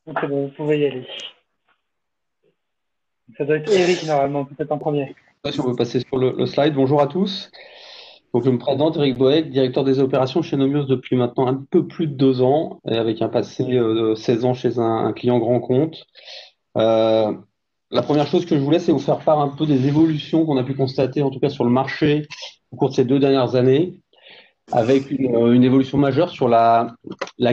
C'est bon, vous pouvez y aller. Ça doit être Eric normalement, peut-être en premier. Si on veut passer sur le slide. Bonjour à tous. Donc, je me présente, Eric Boeck, directeur des opérations chez Nomios depuis maintenant un peu plus de 2 ans, et avec un passé de 16 ans chez un client grand compte. Euh, la première chose que je voulais, c'est vous faire part un peu des évolutions qu'on a pu constater, en tout cas sur le marché, au cours de ces 2 dernières années, avec une évolution majeure sur la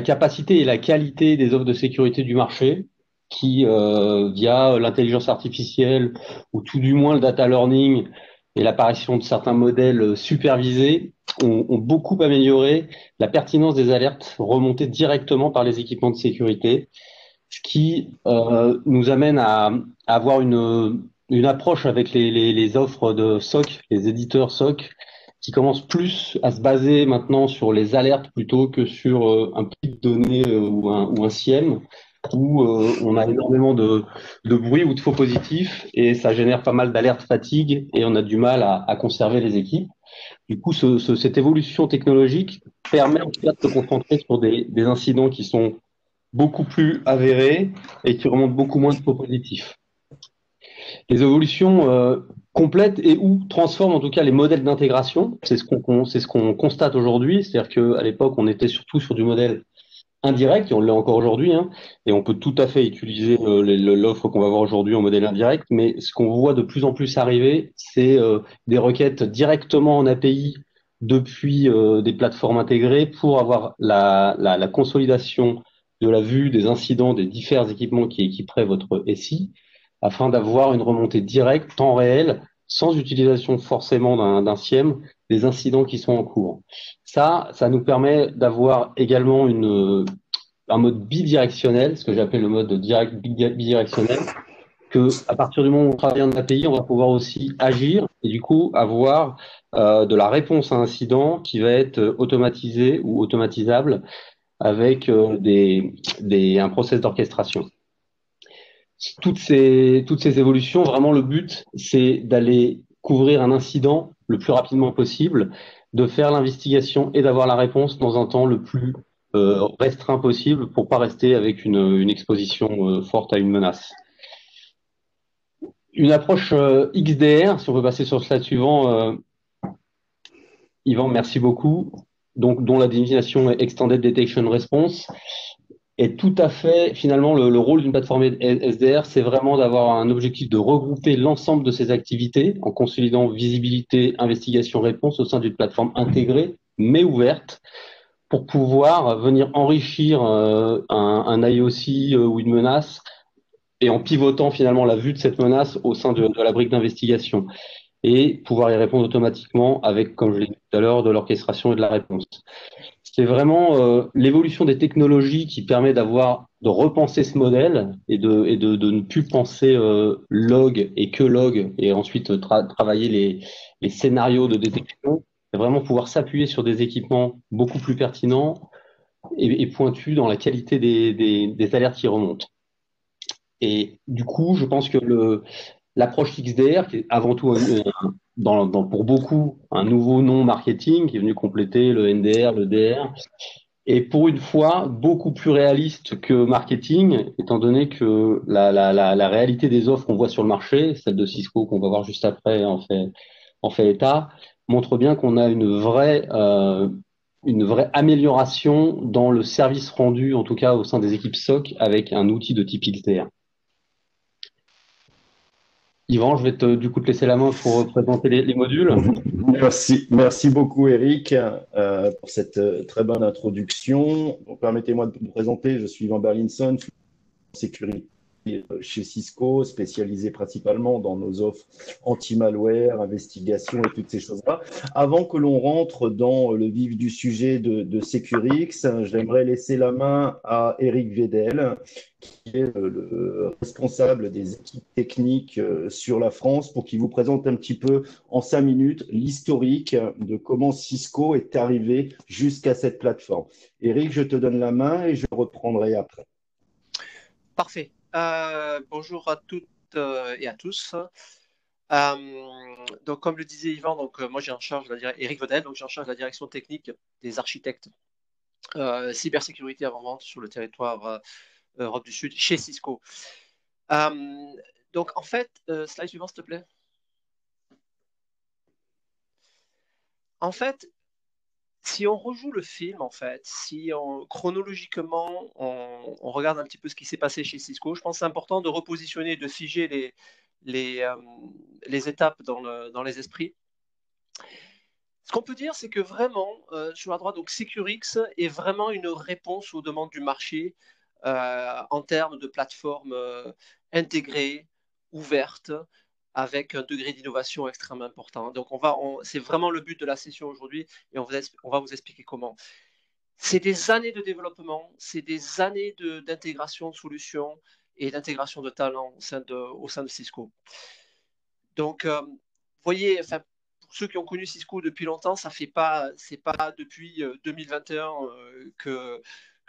capacité et la qualité des offres de sécurité du marché, qui, via l'intelligence artificielle, ou tout du moins le data learning et l'apparition de certains modèles supervisés, ont beaucoup amélioré la pertinence des alertes remontées directement par les équipements de sécurité, ce qui nous amène à avoir une approche avec les offres de SOC, les éditeurs SOC, qui commencent plus à se baser maintenant sur les alertes plutôt que sur un pic de données ou un SIEM, où on a énormément de bruit ou de faux positifs et ça génère pas mal d'alertes fatigue et on a du mal à conserver les équipes. Du coup, cette évolution technologique permet en fait de se concentrer sur des incidents qui sont beaucoup plus avérés et qui remontent beaucoup moins de faux positifs. Les évolutions complètent et ou transforment en tout cas les modèles d'intégration. C'est ce qu'on constate aujourd'hui. C'est-à-dire qu'à l'époque, on était surtout sur du modèle indirect, et on l'est encore aujourd'hui, hein, et on peut tout à fait utiliser l'offre qu'on va voir aujourd'hui en modèle indirect, mais ce qu'on voit de plus en plus arriver, c'est des requêtes directement en API depuis des plateformes intégrées pour avoir la consolidation de la vue des incidents des différents équipements qui équiperaient votre SI, afin d'avoir une remontée directe, temps réel, sans utilisation forcément d'un SIEM, des incidents qui sont en cours. Ça nous permet d'avoir également un mode bidirectionnel, ce que j'appelle le mode bidirectionnel, que à partir du moment où on travaille en API, on va pouvoir aussi agir et du coup avoir de la réponse à un incident qui va être automatisé ou automatisable avec un process d'orchestration. Toutes ces évolutions, vraiment le but, c'est d'aller couvrir un incident le plus rapidement possible, de faire l'investigation et d'avoir la réponse dans un temps le plus restreint possible pour pas rester avec une exposition forte à une menace. Une approche XDR, si on peut passer sur le slide suivant, Yvan, merci beaucoup, donc dont la définition est Extended Detection Response. Et tout à fait, finalement, le rôle d'une plateforme SDR, c'est vraiment d'avoir un objectif de regrouper l'ensemble de ces activités en consolidant visibilité, investigation, réponse au sein d'une plateforme intégrée, mais ouverte, pour pouvoir venir enrichir un IOC ou une menace et en pivotant finalement la vue de cette menace au sein de la brique d'investigation et pouvoir y répondre automatiquement avec, comme je l'ai dit tout à l'heure, de l'orchestration et de la réponse. C'est vraiment l'évolution des technologies qui permet de repenser ce modèle et de ne plus penser log et que log et ensuite travailler les scénarios de détection. C'est vraiment pouvoir s'appuyer sur des équipements beaucoup plus pertinents et pointus dans la qualité des alertes qui remontent. Et du coup, je pense que l'approche XDR, qui est avant tout pour beaucoup un nouveau nom marketing qui est venu compléter le NDR, le DR, et pour une fois, beaucoup plus réaliste que marketing, étant donné que la réalité des offres qu'on voit sur le marché, celle de Cisco qu'on va voir juste après, en fait état, montre bien qu'on a une vraie amélioration dans le service rendu, en tout cas au sein des équipes SOC, avec un outil de type XDR. Yvan, je vais du coup te laisser la main pour présenter les modules. Merci beaucoup Eric pour cette très bonne introduction. Donc, permettez-moi de vous présenter, je suis Ivan Berlinson, sécurité chez Cisco, spécialisé principalement dans nos offres anti-malware, investigation et toutes ces choses-là. Avant que l'on rentre dans le vif du sujet de Securix, j'aimerais laisser la main à Eric Vedel, qui est le responsable des équipes techniques sur la France, pour qu'il vous présente un petit peu en 5 minutes l'historique de comment Cisco est arrivé jusqu'à cette plateforme. Eric, je te donne la main et je reprendrai après. Parfait. Bonjour à toutes et à tous. Donc, comme le disait Yvan, moi j'ai en charge Eric Vedel, donc j'ai en charge la direction technique des architectes cybersécurité avant-vente sur le territoire Europe du Sud, chez Cisco. Donc, en fait, slide suivant, s'il te plaît. En fait, si on rejoue le film, en fait, si chronologiquement, on regarde un petit peu ce qui s'est passé chez Cisco, je pense que c'est important de repositionner, de figer les étapes dans les esprits. Ce qu'on peut dire, c'est que vraiment, sur la droite, donc SecureX est vraiment une réponse aux demandes du marché en termes de plateforme intégrée, ouverte, avec un degré d'innovation extrêmement important. Donc, c'est vraiment le but de la session aujourd'hui et on va vous expliquer comment. C'est des années de développement, c'est des années d'intégration de solutions et d'intégration de talents au sein de Cisco. Donc, vous voyez, enfin, pour ceux qui ont connu Cisco depuis longtemps, c'est pas depuis 2021 que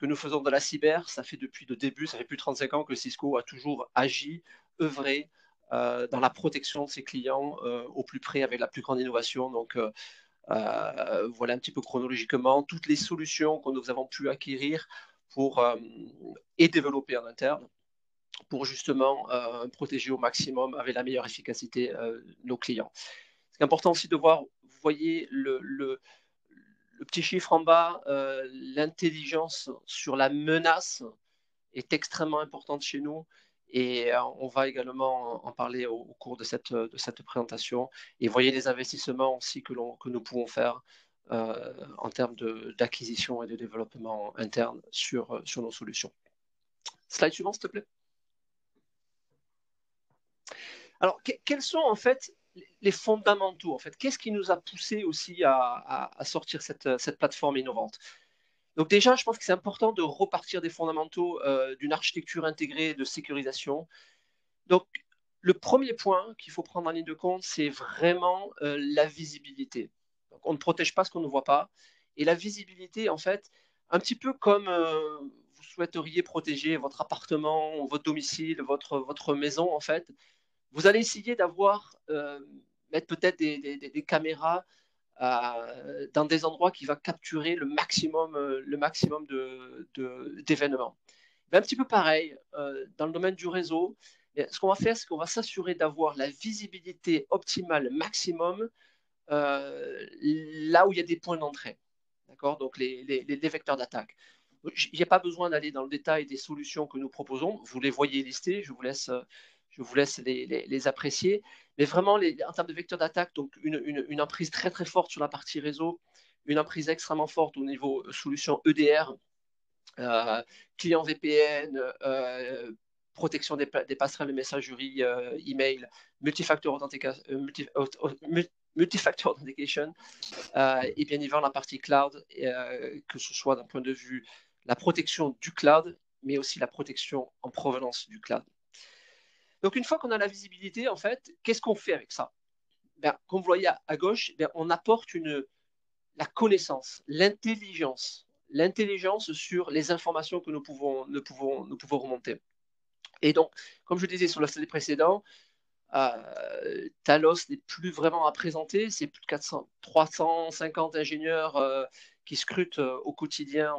nous faisons de la cyber. Ça fait depuis le début, ça fait plus de 35 ans que Cisco a toujours agi, œuvré dans la protection de ses clients au plus près avec la plus grande innovation. Donc, voilà un petit peu chronologiquement toutes les solutions que nous avons pu acquérir et développer en interne pour justement protéger au maximum avec la meilleure efficacité nos clients. C'est important aussi de voir, vous voyez le petit chiffre en bas, l'intelligence sur la menace est extrêmement importante chez nous et on va également en parler au cours de cette présentation. Et voyez les investissements aussi que nous pouvons faire en termes d'acquisition et de développement interne sur nos solutions. Slide suivant, s'il te plaît. Alors, quels sont en fait les fondamentaux en fait? Qu'est-ce qui nous a poussé aussi à sortir cette plateforme innovante? Donc déjà, je pense que c'est important de repartir des fondamentaux d'une architecture intégrée de sécurisation. Donc, le premier point qu'il faut prendre en ligne de compte, c'est vraiment la visibilité. Donc, on ne protège pas ce qu'on ne voit pas. Et la visibilité, en fait, un petit peu comme vous souhaiteriez protéger votre appartement, votre domicile, votre maison, en fait, vous allez essayer mettre peut-être des caméras dans des endroits qui vont capturer le maximum d'événements. Un petit peu pareil, dans le domaine du réseau, ce qu'on va faire, c'est qu'on va s'assurer d'avoir la visibilité optimale maximum là où il y a des points d'entrée. D'accord? Donc les vecteurs d'attaque. Il n'y a pas besoin d'aller dans le détail des solutions que nous proposons. Vous les voyez listées, je vous laisse les apprécier. Mais vraiment, en termes de vecteurs d'attaque, donc une emprise très très forte sur la partie réseau, une emprise extrêmement forte au niveau solution EDR, client VPN, protection des passerelles de messagerie, email, multifactor authentication, et bien évidemment la partie cloud, que ce soit d'un point de vue la protection du cloud, mais aussi la protection en provenance du cloud. Donc une fois qu'on a la visibilité, en fait, qu'est-ce qu'on fait avec ça? Comme vous voyez à gauche, on apporte la connaissance, l'intelligence sur les informations que nous pouvons remonter. Et donc, comme je disais sur le slide précédent, Talos n'est plus vraiment à présenter. C'est plus de 350 ingénieurs qui scrutent au quotidien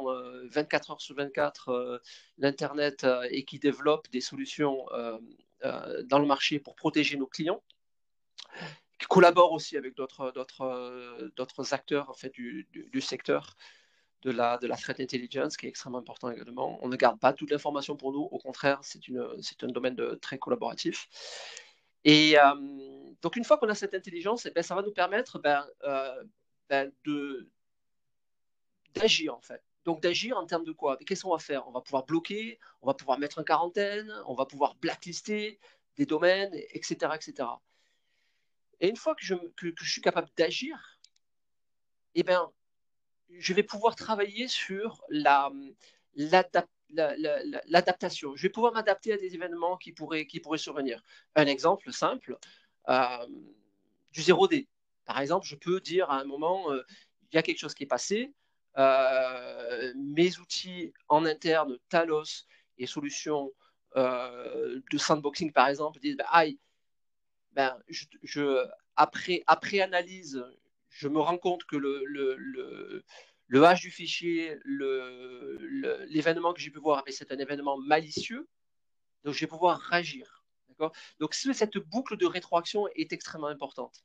24 heures sur 24 l'Internet et qui développent des solutions dans le marché pour protéger nos clients, qui collaborent aussi avec d'autres acteurs en fait, du secteur de la threat intelligence, qui est extrêmement important également. On ne garde pas toute l'information pour nous, au contraire, c'est un domaine très collaboratif. Et donc, une fois qu'on a cette intelligence, ça va nous permettre d'agir, en fait. Donc, d'agir en termes de quoi? Qu'est-ce qu'on va faire? On va pouvoir bloquer, on va pouvoir mettre en quarantaine, on va pouvoir blacklister des domaines, etc., etc. Et une fois que je suis capable d'agir, eh ben, je vais pouvoir travailler sur l'adaptation. Je vais pouvoir m'adapter à des événements qui pourraient survenir. Un exemple simple, du 0D. Par exemple, je peux dire à un moment, il y a quelque chose qui est passé, mes outils en interne, Talos et solutions de sandboxing, par exemple, disent, aïe, après analyse, je me rends compte que le hash du fichier, l'événement que j'ai pu voir, c'est un événement malicieux, donc je vais pouvoir réagir. Donc cette boucle de rétroaction est extrêmement importante.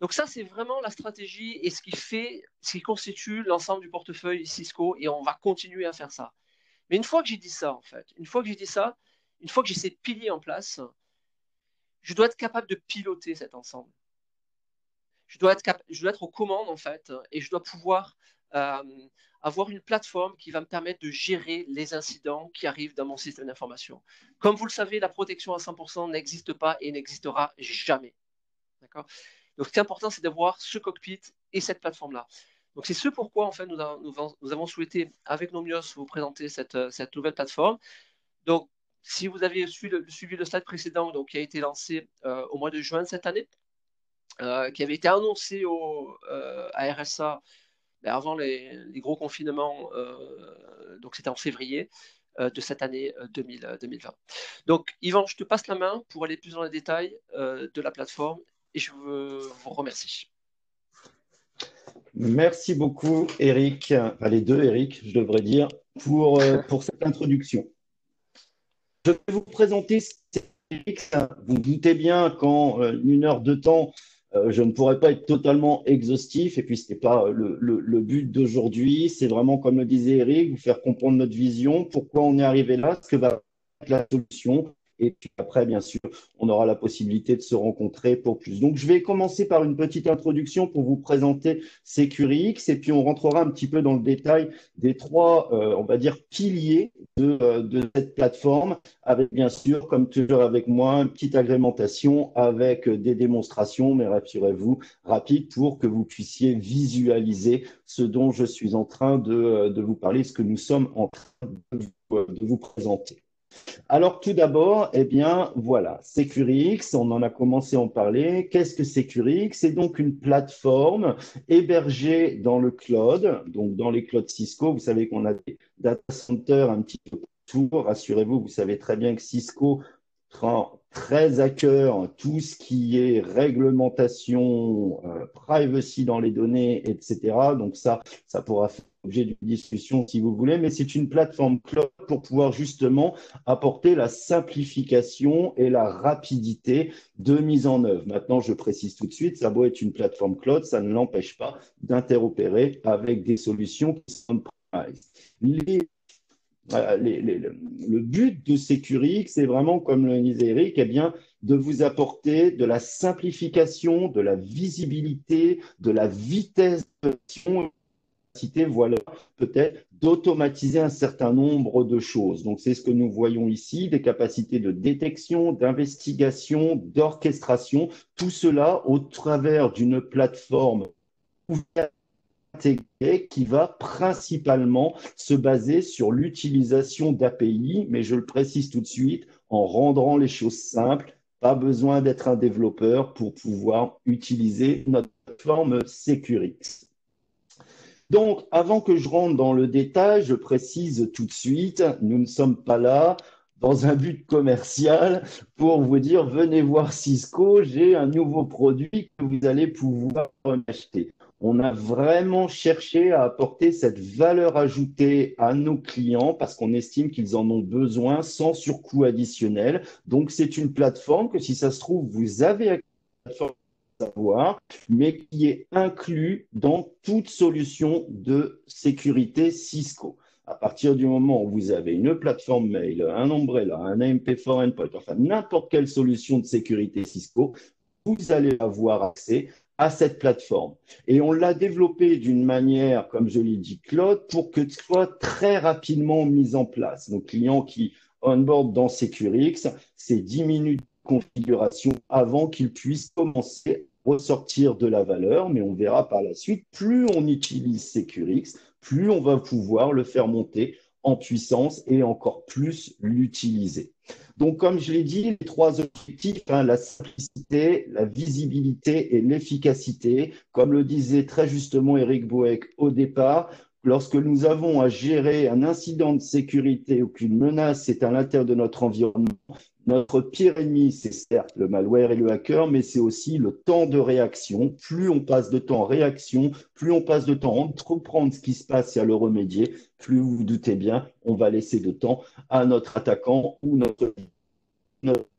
Donc ça, c'est vraiment la stratégie et ce qui constitue l'ensemble du portefeuille Cisco, et on va continuer à faire ça. Mais une fois que j'ai dit ça, en fait, une fois que j'ai ces piliers en place, je dois être capable de piloter cet ensemble. Je dois être aux commandes, en fait, et je dois pouvoir avoir une plateforme qui va me permettre de gérer les incidents qui arrivent dans mon système d'information. Comme vous le savez, la protection à 100% n'existe pas et n'existera jamais. D'accord ? Donc, ce qui est important, c'est d'avoir ce cockpit et cette plateforme-là. Donc, c'est ce pourquoi, en fait, nous avons souhaité, avec Nomios, vous présenter cette nouvelle plateforme. Donc, si vous avez suivi le slide précédent, donc, qui a été lancé au mois de juin de cette année, qui avait été annoncé à RSA avant les gros confinements, donc c'était en février de cette année 2020. Donc, Yvan, je te passe la main pour aller plus dans les détails de la plateforme, et je vous remercie. Merci beaucoup, Eric, enfin les deux Eric, je devrais dire, pour cette introduction. Je vais vous présenter Eric. Vous vous doutez bien qu'en 1 heure de temps, je ne pourrais pas être totalement exhaustif, et puis ce n'est pas le but d'aujourd'hui. C'est vraiment, comme le disait Eric, vous faire comprendre notre vision, pourquoi on est arrivé là, ce que va être la solution. Et puis après, bien sûr, on aura la possibilité de se rencontrer pour plus. Donc, je vais commencer par une petite introduction pour vous présenter SecuryX, et puis on rentrera un petit peu dans le détail des trois, on va dire, piliers de cette plateforme, avec bien sûr, comme toujours avec moi, une petite agrémentation avec des démonstrations, mais rassurez-vous, rapides pour que vous puissiez visualiser ce dont je suis en train de vous parler, ce que nous sommes en train de vous présenter. Alors, tout d'abord, eh bien, voilà, SecuryX, on en a commencé à en parler. Qu'est-ce que SecuryX? C'est donc une plateforme hébergée dans le cloud, donc dans les clouds Cisco. Vous savez qu'on a des data centers un petit peu partout. Rassurez-vous, vous savez très bien que Cisco prend très à cœur tout ce qui est réglementation, privacy dans les données, etc. Donc ça pourra faire l'objet d'une discussion si vous voulez, mais c'est une plateforme cloud pour pouvoir justement apporter la simplification et la rapidité de mise en œuvre. Maintenant, je précise tout de suite, ça doit être une plateforme cloud, ça ne l'empêche pas d'interopérer avec des solutions qui sont on-premise. Le but de SecuryX, c'est vraiment, comme le disait Eric, eh bien, de vous apporter de la simplification, de la visibilité, de la vitesse d'action, voilà, peut-être d'automatiser un certain nombre de choses. Donc, c'est ce que nous voyons ici, des capacités de détection, d'investigation, d'orchestration, tout cela au travers d'une plateforme ouverte qui va principalement se baser sur l'utilisation d'API, mais je le précise tout de suite, en rendant les choses simples, pas besoin d'être un développeur pour pouvoir utiliser notre plateforme SecuryX. Donc, avant que je rentre dans le détail, je précise tout de suite, nous ne sommes pas là dans un but commercial pour vous dire, venez voir Cisco, j'ai un nouveau produit que vous allez pouvoir acheter. On a vraiment cherché à apporter cette valeur ajoutée à nos clients parce qu'on estime qu'ils en ont besoin sans surcoût additionnel. Donc, c'est une plateforme que si ça se trouve, vous avez accès à la plateforme savoir, mais qui est inclus dans toute solution de sécurité Cisco. À partir du moment où vous avez une plateforme mail, un Umbrella, un AMP4 Endpoint, enfin n'importe quelle solution de sécurité Cisco, vous allez avoir accès à cette plateforme. Et on l'a développée d'une manière, comme je l'ai dit, cloud, pour que ce soit très rapidement mis en place. Nos clients qui onboard dans SecuryX, c'est 10 minutes de configuration avant qu'ils puissent commencer à ressortir de la valeur, mais on verra par la suite, plus on utilise SecuryX, plus on va pouvoir le faire monter en puissance et encore plus l'utiliser. Donc, comme je l'ai dit, les trois objectifs, la simplicité, la visibilité et l'efficacité, comme le disait très justement Eric Boeck au départ, lorsque nous avons à gérer un incident de sécurité ou qu'une menace est à l'intérieur de notre environnement, Notre pire ennemi, c'est certes le malware et le hacker, mais c'est aussi le temps de réaction. Plus on passe de temps en réaction, plus on passe de temps à entreprendre ce qui se passe et à le remédier, plus vous vous doutez bien, on va laisser de temps à notre attaquant ou notre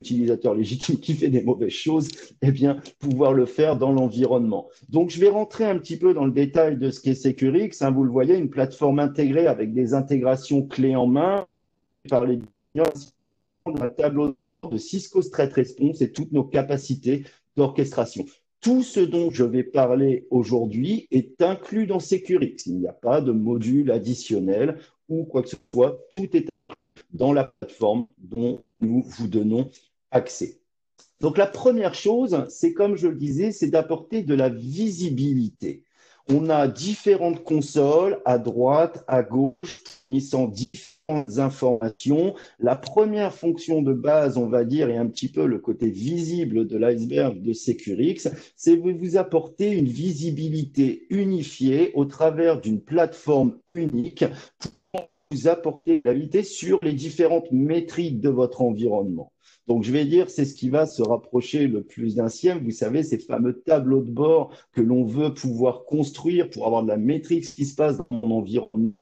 utilisateur légitime qui fait des mauvaises choses, eh bien, pouvoir le faire dans l'environnement. Donc, je vais rentrer un petit peu dans le détail de ce qu'est Securix. Hein, vous le voyez, une plateforme intégrée avec des intégrations clés en main par les un tableau de Cisco Threat Response et toutes nos capacités d'orchestration. Tout ce dont je vais parler aujourd'hui est inclus dans Securix. Il n'y a pas de module additionnel ou quoi que ce soit. Tout est dans la plateforme dont nous vous donnons accès. Donc la première chose, c'est comme je le disais, c'est d'apporter de la visibilité. On a différentes consoles à droite, à gauche, qui sont différentes informations. La première fonction de base, on va dire, et un petit peu le côté visible de l'iceberg de Securix, c'est de vous apporter une visibilité unifiée au travers d'une plateforme unique pour vous apporter la visibilité sur les différentes métriques de votre environnement. Donc, je vais dire, c'est ce qui va se rapprocher le plus d'un SIEM. Vous savez, ces fameux tableaux de bord que l'on veut pouvoir construire pour avoir de la maîtrise ce qui se passe dans mon environnement,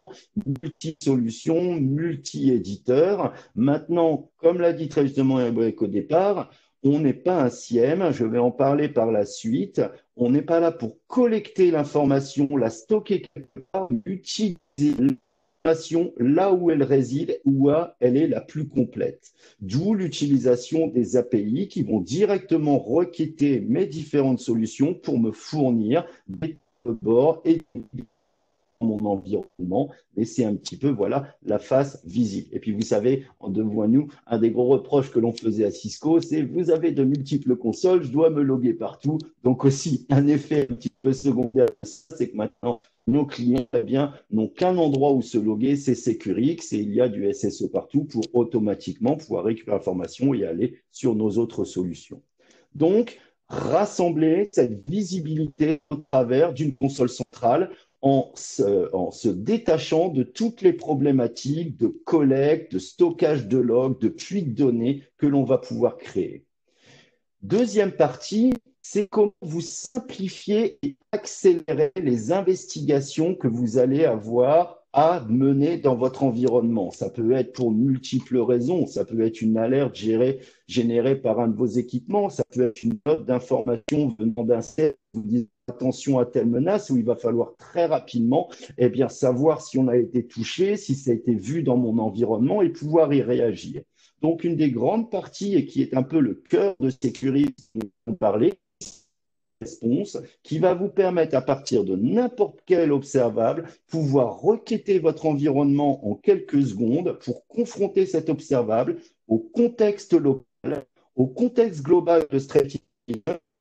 multi-solutions, multi-éditeurs. Maintenant, comme l'a dit très justement Eric au départ, on n'est pas un SIEM, je vais en parler par la suite. On n'est pas là pour collecter l'information, la stocker quelque part, utiliser là où elle réside, où elle est la plus complète. D'où l'utilisation des API qui vont directement requêter mes différentes solutions pour me fournir des bords et mon environnement, mais c'est un petit peu, voilà, la face visible. Et puis, vous savez, devant nous, un des gros reproches que l'on faisait à Cisco, c'est vous avez de multiples consoles, je dois me loguer partout. Donc aussi, un effet un petit peu secondaire, c'est que maintenant, nos clients, eh bien, n'ont qu'un endroit où se loguer, c'est Securix, et il y a du SSE partout pour automatiquement pouvoir récupérer l'information et aller sur nos autres solutions. Donc, rassembler cette visibilité au travers d'une console centrale en se détachant de toutes les problématiques de collecte, de stockage de logs, de puits de données que l'on va pouvoir créer. Deuxième partie, c'est comment vous simplifier et accélérer les investigations que vous allez avoir à mener dans votre environnement. Ça peut être pour multiples raisons. Ça peut être une alerte générée par un de vos équipements. Ça peut être une note d'information venant d'un site qui vous dit attention à telle menace, où il va falloir très rapidement savoir si on a été touché, si ça a été vu dans mon environnement et pouvoir y réagir. Donc, une des grandes parties, et qui est un peu le cœur de sécurité dont on parlait, réponse qui va vous permettre, à partir de n'importe quel observable, pouvoir requêter votre environnement en quelques secondes pour confronter cet observable au contexte local, au contexte global de ce threat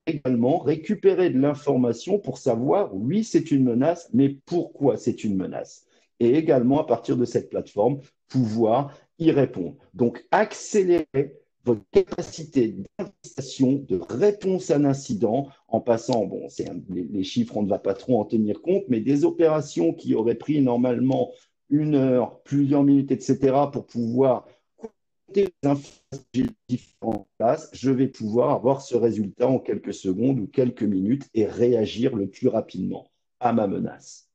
également récupérer de l'information pour savoir, oui, c'est une menace, mais pourquoi c'est une menace. Et également, à partir de cette plateforme, pouvoir y répondre. Donc, accélérer votre capacité d'investigation, de réponse à un incident, en passant, bon, les chiffres, on ne va pas trop en tenir compte, mais des opérations qui auraient pris normalement 1 heure, plusieurs minutes, etc., pour pouvoir compter les informations différentes places, je vais pouvoir avoir ce résultat en quelques secondes ou quelques minutes et réagir le plus rapidement à ma menace.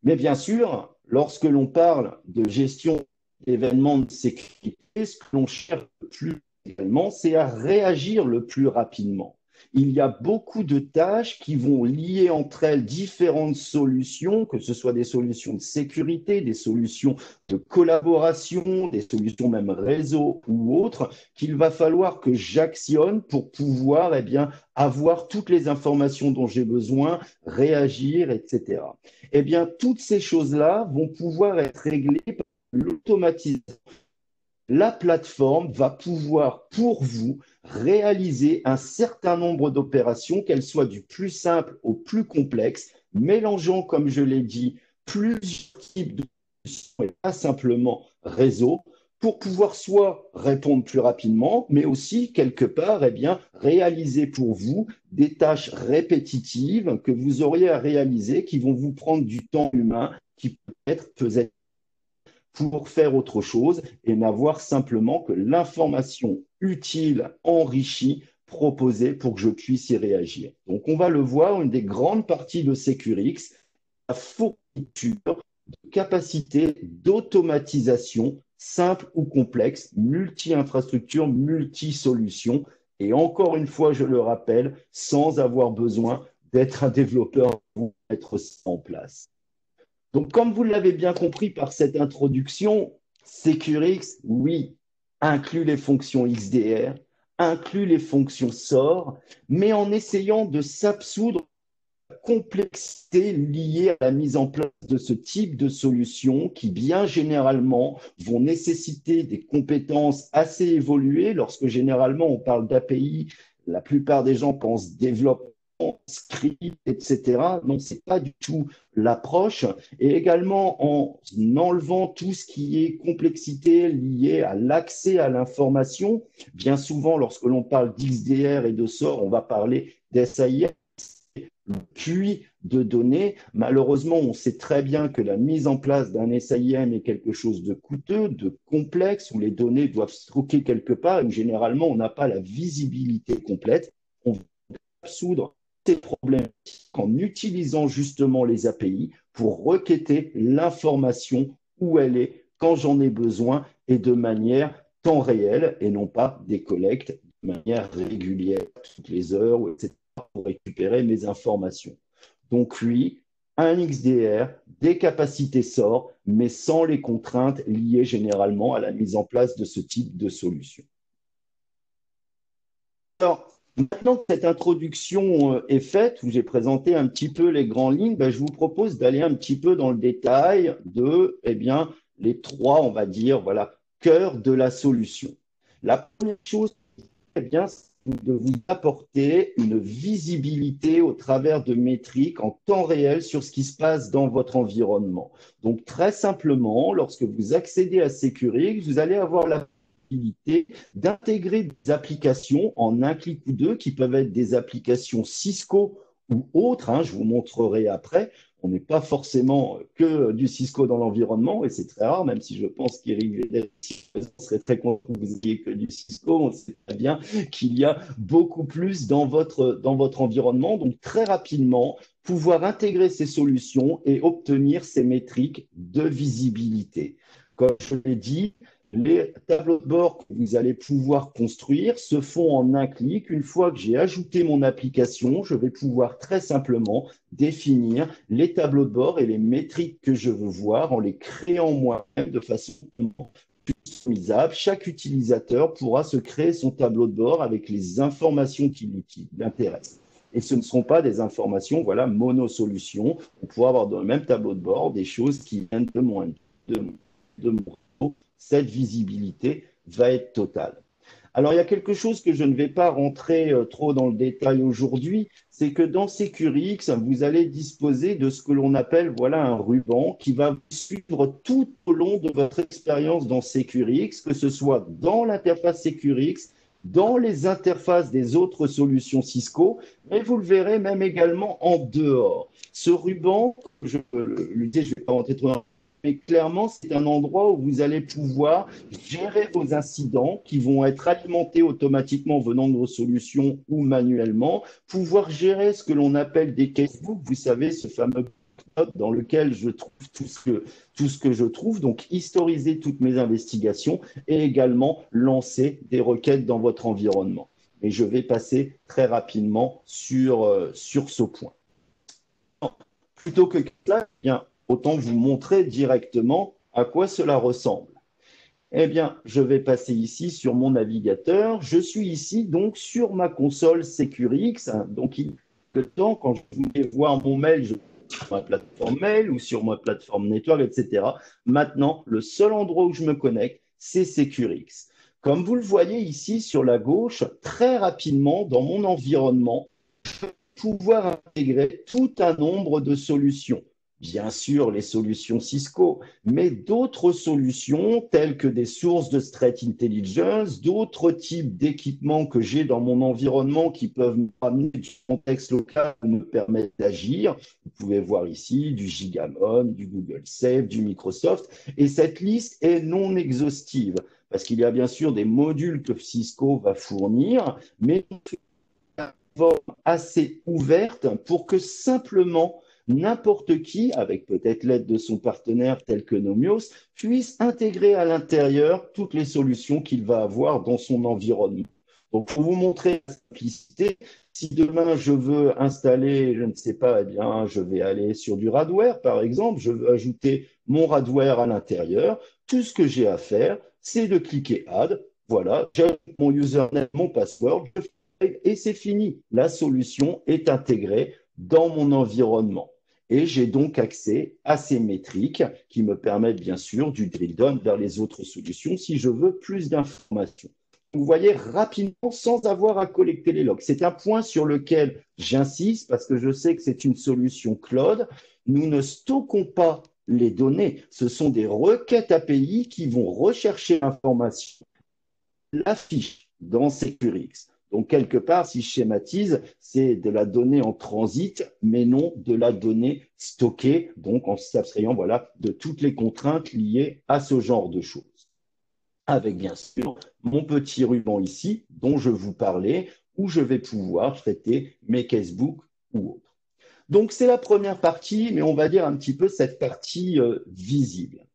Mais bien sûr, lorsque l'on parle de gestion d'événements de sécurité, ce que l'on cherche le plus également, c'est à réagir le plus rapidement. Il y a beaucoup de tâches qui vont lier entre elles différentes solutions, que ce soit des solutions de sécurité, des solutions de collaboration, des solutions même réseau ou autres, qu'il va falloir que j'actionne pour pouvoir avoir toutes les informations dont j'ai besoin, réagir, etc. Toutes ces choses-là vont pouvoir être réglées par l'automatisation. La plateforme va pouvoir, pour vous, réaliser un certain nombre d'opérations, qu'elles soient du plus simple au plus complexe, mélangeant, comme je l'ai dit, plusieurs types de solutions et pas simplement réseau, pour pouvoir soit répondre plus rapidement, mais aussi, quelque part, réaliser pour vous des tâches répétitives que vous auriez à réaliser, qui vont vous prendre du temps humain, qui peut-être pour faire autre chose et n'avoir simplement que l'information utile, enrichie, proposée pour que je puisse y réagir. Donc, on va le voir, une des grandes parties de SecureX, la fourniture de capacités d'automatisation simples ou complexes, multi-infrastructures, multi-solutions. Et encore une fois, je le rappelle, sans avoir besoin d'être un développeur pour mettre ça en place. Donc, comme vous l'avez bien compris par cette introduction, SecureX, oui, inclut les fonctions XDR, inclut les fonctions SOAR, mais en essayant de s'absoudre la complexité liée à la mise en place de ce type de solutions qui, bien généralement, vont nécessiter des compétences assez évoluées. Lorsque généralement on parle d'API, la plupart des gens pensent développement, script, etc. Non, ce n'est pas du tout l'approche. Et également en enlevant tout ce qui est complexité liée à l'accès à l'information. Bien souvent, lorsque l'on parle d'XDR et de SOAR, on va parler d'SIM, le puits de données. Malheureusement, on sait très bien que la mise en place d'un SIM est quelque chose de coûteux, de complexe, où les données doivent se stocker quelque part et où généralement, on n'a pas la visibilité complète. On va absoudre ces problèmes en utilisant justement les API pour requêter l'information où elle est, quand j'en ai besoin et de manière temps réel et non pas des collectes de manière régulière, toutes les heures, etc., pour récupérer mes informations. Donc oui, un XDR, des capacités SOAR, mais sans les contraintes liées généralement à la mise en place de ce type de solution. Alors, maintenant que cette introduction est faite, où j'ai présenté un petit peu les grandes lignes, je vous propose d'aller un petit peu dans le détail de les trois, on va dire, voilà, cœurs de la solution. La première chose, c'est de vous apporter une visibilité au travers de métriques en temps réel sur ce qui se passe dans votre environnement. Donc, très simplement, lorsque vous accédez à SecureX, vous allez avoir la possibilité d'intégrer des applications en un clic ou deux qui peuvent être des applications Cisco ou autres, je vous montrerai après. On n'est pas forcément que du Cisco dans l'environnement et c'est très rare, même si je pense qu'Éric Védel serait très content que vous n'ayez que du Cisco. On sait très bien qu'il y a beaucoup plus dans votre environnement. Donc, très rapidement, pouvoir intégrer ces solutions et obtenir ces métriques de visibilité. Comme je l'ai dit, les tableaux de bord que vous allez pouvoir construire se font en un clic. Une fois que j'ai ajouté mon application, je vais pouvoir très simplement définir les tableaux de bord et les métriques que je veux voir en les créant moi-même de façon customisable. Chaque utilisateur pourra se créer son tableau de bord avec les informations qui l'intéressent. Et ce ne seront pas des informations, mono-solutions. On pourra avoir dans le même tableau de bord des choses qui viennent de mon cette visibilité va être totale. Alors, il y a quelque chose que je ne vais pas rentrer trop dans le détail aujourd'hui, c'est que dans SecureX, vous allez disposer de ce que l'on appelle un ruban qui va vous suivre tout au long de votre expérience dans SecureX, que ce soit dans l'interface SecureX, dans les interfaces des autres solutions Cisco, mais vous le verrez même également en dehors. Ce ruban, je ne vais pas rentrer trop dans mais clairement, c'est un endroit où vous allez pouvoir gérer vos incidents qui vont être alimentés automatiquement venant de vos solutions ou manuellement, pouvoir gérer ce que l'on appelle des casebooks, vous savez, ce fameux note dans lequel je trouve tout ce que je trouve, donc historiser toutes mes investigations et également lancer des requêtes dans votre environnement. Et je vais passer très rapidement sur ce point. Plutôt que cela, autant vous montrer directement à quoi cela ressemble. Je vais passer ici sur mon navigateur. Je suis ici donc sur ma console SecureX. Donc, il y a peu de temps, quand je voulais voir mon mail, je sur ma plateforme mail ou sur ma plateforme network, etc. Maintenant, le seul endroit où je me connecte, c'est SecureX. Comme vous le voyez ici sur la gauche, très rapidement, dans mon environnement, je vais pouvoir intégrer tout un nombre de solutions. bien sûr les solutions Cisco, mais d'autres solutions telles que des sources de threat intelligence, d'autres types d'équipements que j'ai dans mon environnement qui peuvent me ramener du contexte local et me permettre d'agir. Vous pouvez voir ici du Gigamon, du Google Safe, du Microsoft, et cette liste est non exhaustive parce qu'il y a bien sûr des modules que Cisco va fournir, mais assez ouverte pour que simplement n'importe qui, avec peut-être l'aide de son partenaire tel que Nomios, puisse intégrer à l'intérieur toutes les solutions qu'il va avoir dans son environnement. Donc, pour vous montrer la simplicité, si demain je veux installer, je ne sais pas, eh bien, je vais aller sur du Radware, par exemple, je veux ajouter mon Radware à l'intérieur. Tout ce que j'ai à faire, c'est de cliquer Add. Voilà, j'ajoute mon username, mon password, et c'est fini. La solution est intégrée dans mon environnement. Et j'ai donc accès à ces métriques qui me permettent bien sûr du drill down vers les autres solutions si je veux plus d'informations. Vous voyez rapidement sans avoir à collecter les logs. C'est un point sur lequel j'insiste parce que je sais que c'est une solution cloud. Nous ne stockons pas les données. Ce sont des requêtes API qui vont rechercher l'information, l'affiche dans Securix. Donc, quelque part, si je schématise, c'est de la donnée en transit, mais non de la donnée stockée, donc en s'abstrayant voilà, de toutes les contraintes liées à ce genre de choses. Avec bien sûr mon petit ruban ici, dont je vous parlais, où je vais pouvoir traiter mes casebooks ou autres. Donc, c'est la première partie, mais on va dire un petit peu cette partie visible.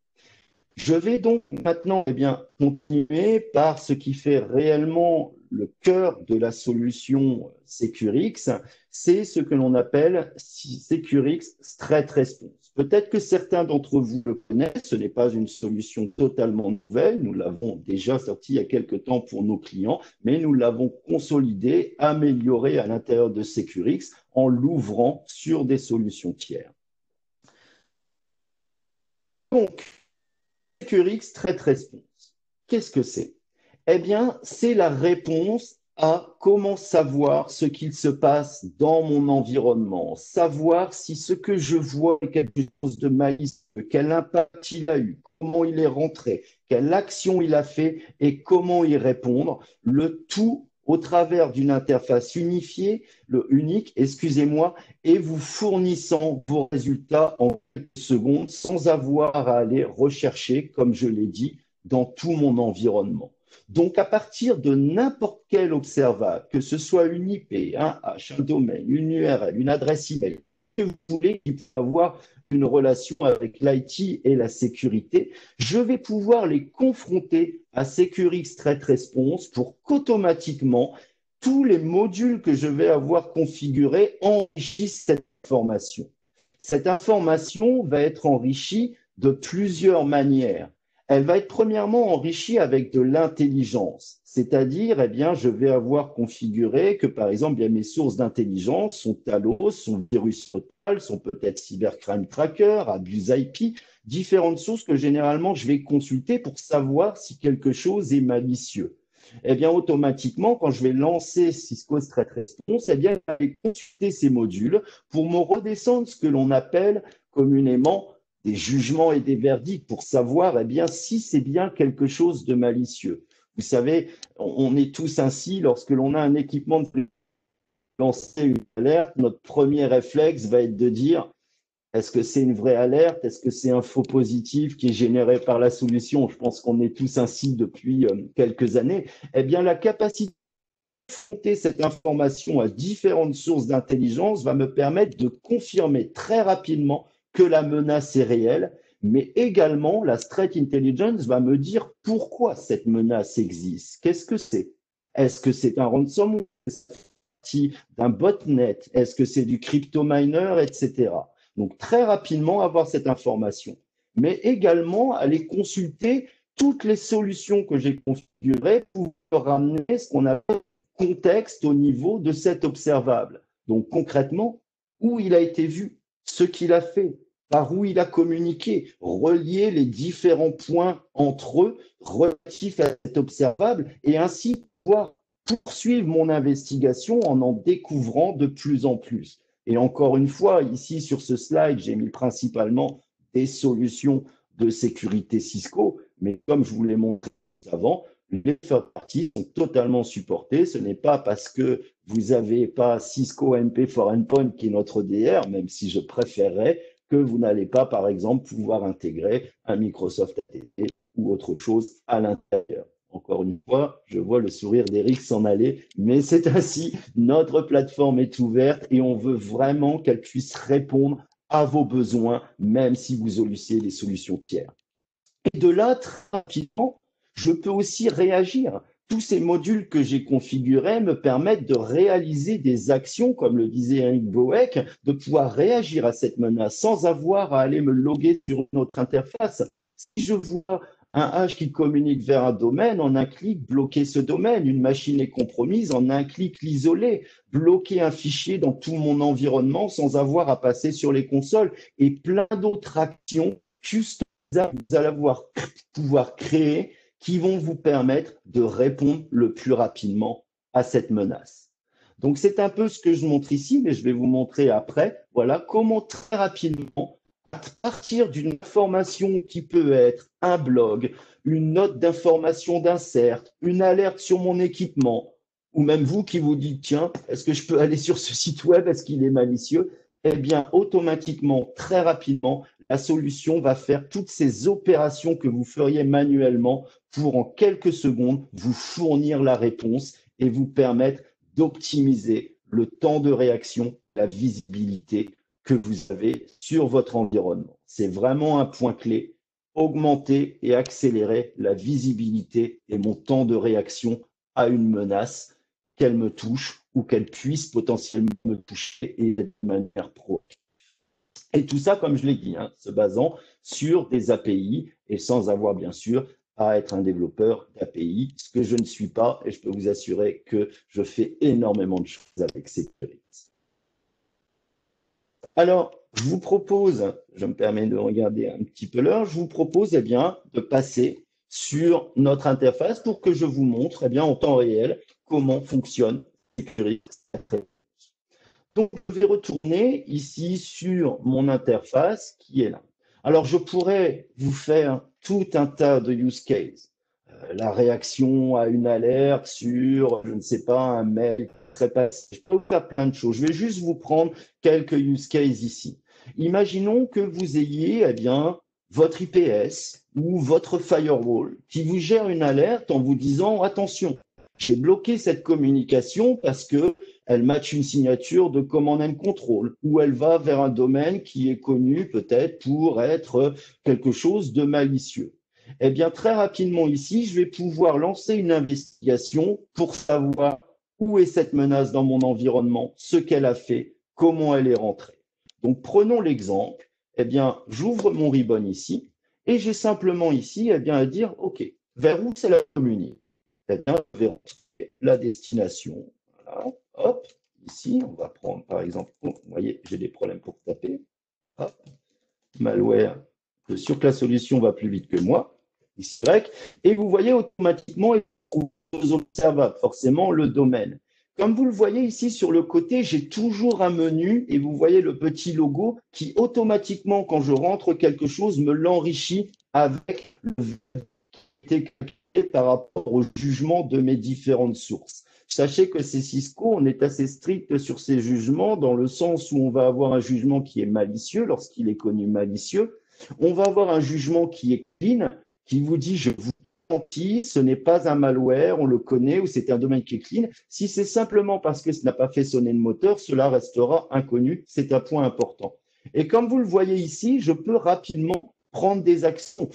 Je vais donc maintenant continuer par ce qui fait réellement le cœur de la solution Securix, c'est ce que l'on appelle Securix Threat Response. Peut-être que certains d'entre vous le connaissent, ce n'est pas une solution totalement nouvelle, nous l'avons déjà sorti il y a quelque temps pour nos clients, mais nous l'avons consolidé, amélioré à l'intérieur de Securix en l'ouvrant sur des solutions tiers. Donc, Securix Threat Response. Qu'est-ce que c'est? Eh bien, c'est la réponse à comment savoir ce qu'il se passe dans mon environnement, savoir si ce que je vois est quelque chose de malicieux, quel impact il a eu, comment il est rentré, quelle action il a fait et comment y répondre, le tout au travers d'une interface unique, excusez-moi, et vous fournissant vos résultats en quelques secondes sans avoir à aller rechercher, comme je l'ai dit, dans tout mon environnement. Donc, à partir de n'importe quel observable, que ce soit une IP, un hash, un domaine, une URL, une adresse email, que vous voulez qui peut avoir une relation avec l'IT et la sécurité, je vais pouvoir les confronter à Securix Threat Response pour qu'automatiquement, tous les modules que je vais avoir configurés enrichissent cette information. Cette information va être enrichie de plusieurs manières. Elle va être premièrement enrichie avec de l'intelligence, c'est-à-dire, eh bien, je vais avoir configuré que, par exemple, bien, mes sources d'intelligence sont Talos, sont Virus Total, sont peut-être Cybercrime Tracker, Abuse IP, différentes sources que généralement je vais consulter pour savoir si quelque chose est malicieux. Eh bien, automatiquement, quand je vais lancer Cisco Threat Response, eh bien, je vais consulter ces modules pour me redescendre ce que l'on appelle communément des jugements et des verdicts pour savoir eh bien, si c'est bien quelque chose de malicieux. Vous savez, on est tous ainsi, lorsque l'on a un équipement de lancer une alerte, notre premier réflexe va être de dire est-ce que c'est une vraie alerte? Est-ce que c'est un faux positif qui est généré par la solution? Je pense qu'on est tous ainsi depuis quelques années. Eh bien, la capacité de confronter cette information à différentes sources d'intelligence va me permettre de confirmer très rapidement que la menace est réelle, mais également la threat intelligence va me dire pourquoi cette menace existe. Qu'est-ce que c'est? Est-ce que c'est un ransomware? D'un botnet? Est-ce que c'est du crypto miner, etc. Donc, très rapidement, avoir cette information, mais également aller consulter toutes les solutions que j'ai configurées pour ramener ce qu'on appelle contexte au niveau de cet observable. Donc, concrètement, où il a été vu, ce qu'il a fait, par où il a communiqué, relier les différents points entre eux relatifs à cet observable et ainsi pouvoir poursuivre mon investigation en découvrant de plus en plus. Et encore une fois, ici sur ce slide, j'ai mis principalement des solutions de sécurité Cisco, mais comme je vous l'ai montré avant, les third parties sont totalement supportées. Ce n'est pas parce que vous n'avez pas Cisco MP for Endpoint qui est notre DR, même si je préférerais, que vous n'allez pas, par exemple, pouvoir intégrer un Microsoft ATT ou autre chose à l'intérieur. Encore une fois, je vois le sourire d'Eric s'en aller, mais c'est ainsi, notre plateforme est ouverte et on veut vraiment qu'elle puisse répondre à vos besoins, même si vous solutionez des solutions tiers. Et de là, très rapidement, je peux aussi réagir. Tous ces modules que j'ai configurés me permettent de réaliser des actions, comme le disait Eric Boeck, de pouvoir réagir à cette menace sans avoir à aller me loguer sur une autre interface. Si je vois un hash qui communique vers un domaine, en un clic, bloquer ce domaine. Une machine est compromise, en un clic, l'isoler. Bloquer un fichier dans tout mon environnement sans avoir à passer sur les consoles et plein d'autres actions customisables que vous allez pouvoir créer qui vont vous permettre de répondre le plus rapidement à cette menace. Donc, c'est un peu ce que je montre ici, mais je vais vous montrer après. Voilà comment très rapidement, à partir d'une information qui peut être un blog, une note d'information d'insert, une alerte sur mon équipement, ou même vous qui vous dites, tiens, est-ce que je peux aller sur ce site web, est-ce qu'il est malicieux? Eh bien, automatiquement, très rapidement, la solution va faire toutes ces opérations que vous feriez manuellement pour, en quelques secondes, vous fournir la réponse et vous permettre d'optimiser le temps de réaction, la visibilité que vous avez sur votre environnement. C'est vraiment un point clé, augmenter et accélérer la visibilité et mon temps de réaction à une menace, qu'elle me touche ou qu'elle puisse potentiellement me toucher et de manière proactive. Et tout ça, comme je l'ai dit, se basant sur des API et sans avoir bien sûr à être un développeur d'API, ce que je ne suis pas, et je peux vous assurer que je fais énormément de choses avec Securix. Alors, je vous propose, je me permets de regarder un petit peu l'heure, je vous propose eh bien, de passer sur notre interface pour que je vous montre eh bien, en temps réel comment fonctionne Securix. Donc, je vais retourner ici sur mon interface qui est là. Alors, je pourrais vous faire tout un tas de use cases. La réaction à une alerte sur, je ne sais pas, un mail très passé. Je peux vous faire plein de choses. Je vais juste vous prendre quelques use cases ici. Imaginons que vous ayez eh bien, votre IPS ou votre firewall qui vous gère une alerte en vous disant, attention, j'ai bloqué cette communication parce que elle matche une signature de command and control, ou elle va vers un domaine qui est connu peut-être pour être quelque chose de malicieux. Eh bien, très rapidement ici, je vais pouvoir lancer une investigation pour savoir où est cette menace dans mon environnement, ce qu'elle a fait, comment elle est rentrée. Donc, prenons l'exemple. Eh bien, j'ouvre mon ribbon ici et j'ai simplement ici eh bien, à dire, OK, vers où c'est la communique? Eh bien, je vais rentrer la destination. Voilà. Hop, ici, on va prendre par exemple, vous voyez, j'ai des problèmes pour taper. Hop, malware, sûr que la solution va plus vite que moi. Y, et vous voyez automatiquement, vous observez forcément le domaine. Comme vous le voyez ici sur le côté, j'ai toujours un menu et vous voyez le petit logo qui automatiquement, quand je rentre quelque chose, me l'enrichit avec le par rapport au jugement de mes différentes sources. Sachez que c'est Cisco, on est assez strict sur ces jugements dans le sens où on va avoir un jugement qui est malicieux lorsqu'il est connu malicieux. On va avoir un jugement qui est clean, qui vous dit je vous garantis, ce n'est pas un malware, on le connaît ou c'est un domaine qui est clean. Si c'est simplement parce que ce n'a pas fait sonner le moteur, cela restera inconnu. C'est un point important. Et comme vous le voyez ici, je peux rapidement prendre des actions.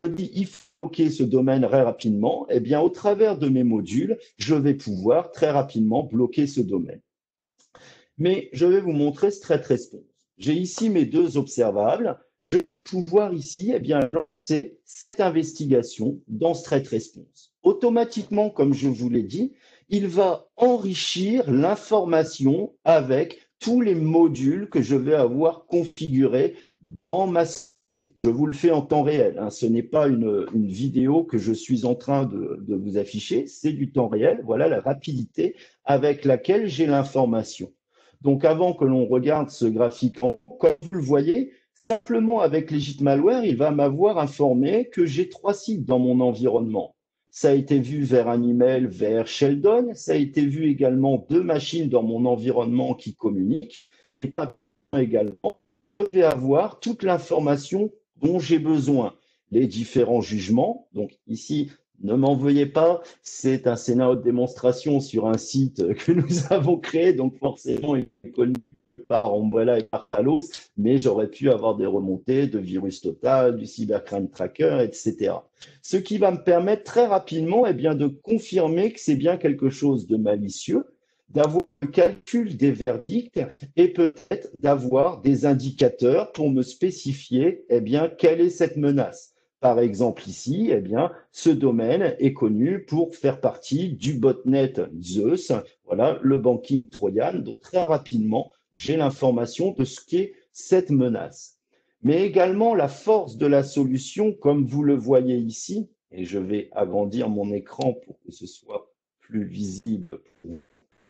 Je dis il faut bloquer ce domaine très rapidement, eh bien, au travers de mes modules, je vais pouvoir très rapidement bloquer ce domaine. Mais je vais vous montrer Threat Response. J'ai ici mes deux observables. Je vais pouvoir ici eh bien, lancer cette investigation dans Threat Response. Automatiquement, comme je vous l'ai dit, il va enrichir l'information avec tous les modules que je vais avoir configurés en ma. Je vous le fais en temps réel. Ce n'est pas une vidéo que je suis en train de vous afficher, c'est du temps réel. Voilà la rapidité avec laquelle j'ai l'information. Donc, avant que l'on regarde ce graphique, comme vous le voyez, simplement avec Legit Malware, il va m'avoir informé que j'ai 3 sites dans mon environnement. Ça a été vu vers un email vers Sheldon, ça a été vu également 2 machines dans mon environnement qui communiquent, et également, je vais avoir toute l'information dont j'ai besoin, les différents jugements. Donc ici, ne m'en veuillez pas, c'est un scénario de démonstration sur un site que nous avons créé, donc forcément, il est connu par Umbrella et par Talos, mais j'aurais pu avoir des remontées de Virus Total, du Cybercrime Tracker, etc. Ce qui va me permettre très rapidement de confirmer que c'est bien quelque chose de malicieux, d'avoir le calcul des verdicts et peut-être d'avoir des indicateurs pour me spécifier quelle est cette menace. Par exemple, ici, ce domaine est connu pour faire partie du botnet Zeus, voilà, le banking trojan. Donc, très rapidement, j'ai l'information de ce qu'est cette menace. Mais également la force de la solution, comme vous le voyez ici, et je vais agrandir mon écran pour que ce soit plus visible pour vous.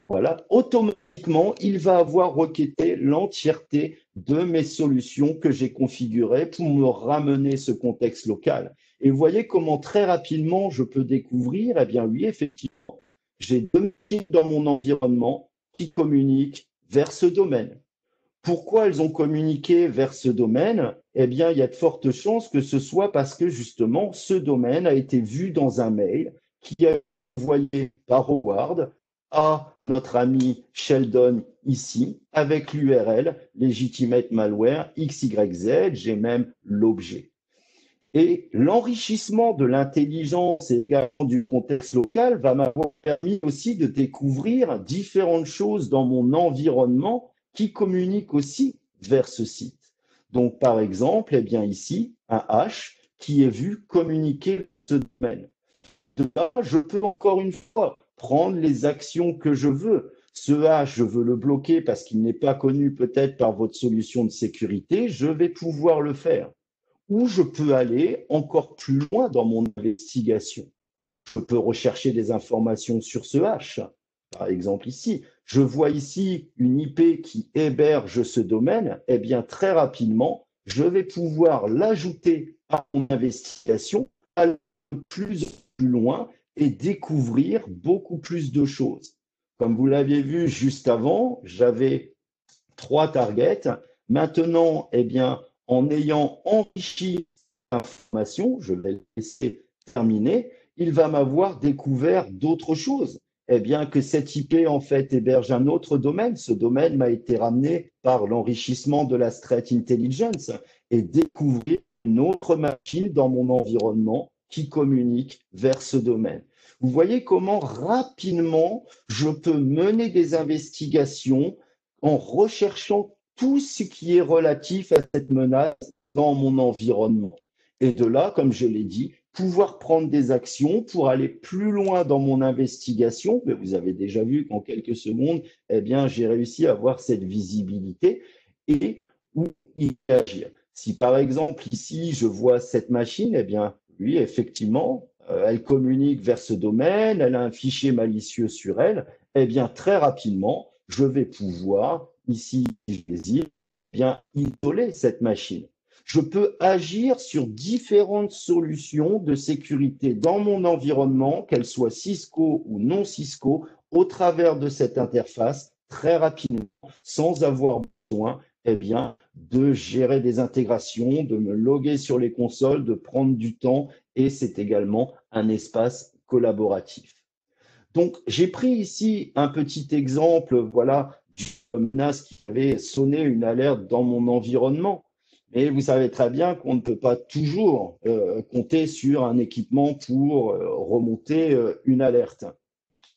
Voilà, automatiquement, il va avoir requêté l'entièreté de mes solutions que j'ai configurées pour me ramener ce contexte local. Et vous voyez comment très rapidement je peux découvrir, oui, effectivement, j'ai 2 machines dans mon environnement qui communiquent vers ce domaine. Pourquoi elles ont communiqué vers ce domaine? Il y a de fortes chances que ce soit parce que justement, ce domaine a été vu dans un mail qui a été envoyé par Howard à notre ami Sheldon ici, avec l'URL Legitimate Malware XYZ, j'ai même l'objet. Et l'enrichissement de l'intelligence et du contexte local va m'avoir permis aussi de découvrir différentes choses dans mon environnement qui communiquent aussi vers ce site. Donc, par exemple, ici, un hash qui est vu communiquer ce domaine. De là, je peux encore une fois prendre les actions que je veux. Ce hash, je veux le bloquer parce qu'il n'est pas connu peut-être par votre solution de sécurité, je vais pouvoir le faire. Ou je peux aller encore plus loin dans mon investigation. Je peux rechercher des informations sur ce hash. Par exemple ici, je vois ici une IP qui héberge ce domaine. Très rapidement, je vais pouvoir l'ajouter à mon investigation, aller plus loin et découvrir beaucoup plus de choses. Comme vous l'aviez vu juste avant, j'avais 3 targets. Maintenant, en ayant enrichi l'information, je vais le laisser terminer, il va m'avoir découvert d'autres choses. Que cette IP en fait héberge un autre domaine. Ce domaine m'a été ramené par l'enrichissement de la threat intelligence et découvrir une autre machine dans mon environnement qui communique vers ce domaine. Vous voyez comment rapidement je peux mener des investigations en recherchant tout ce qui est relatif à cette menace dans mon environnement. Et de là, comme je l'ai dit, pouvoir prendre des actions pour aller plus loin dans mon investigation. Mais vous avez déjà vu qu'en quelques secondes, j'ai réussi à avoir cette visibilité et où y agir. Si par exemple ici, je vois cette machine, oui, effectivement, elle communique vers ce domaine, elle a un fichier malicieux sur elle, très rapidement, je vais pouvoir, ici, si je désire, isoler cette machine. Je peux agir sur différentes solutions de sécurité dans mon environnement, qu'elles soient Cisco ou non Cisco, au travers de cette interface, très rapidement, sans avoir besoin de gérer des intégrations, de me loguer sur les consoles, de prendre du temps, et c'est également un espace collaboratif. Donc, j'ai pris ici un petit exemple, voilà, d'une menace qui avait sonné une alerte dans mon environnement. Mais vous savez très bien qu'on ne peut pas toujours compter sur un équipement pour remonter une alerte.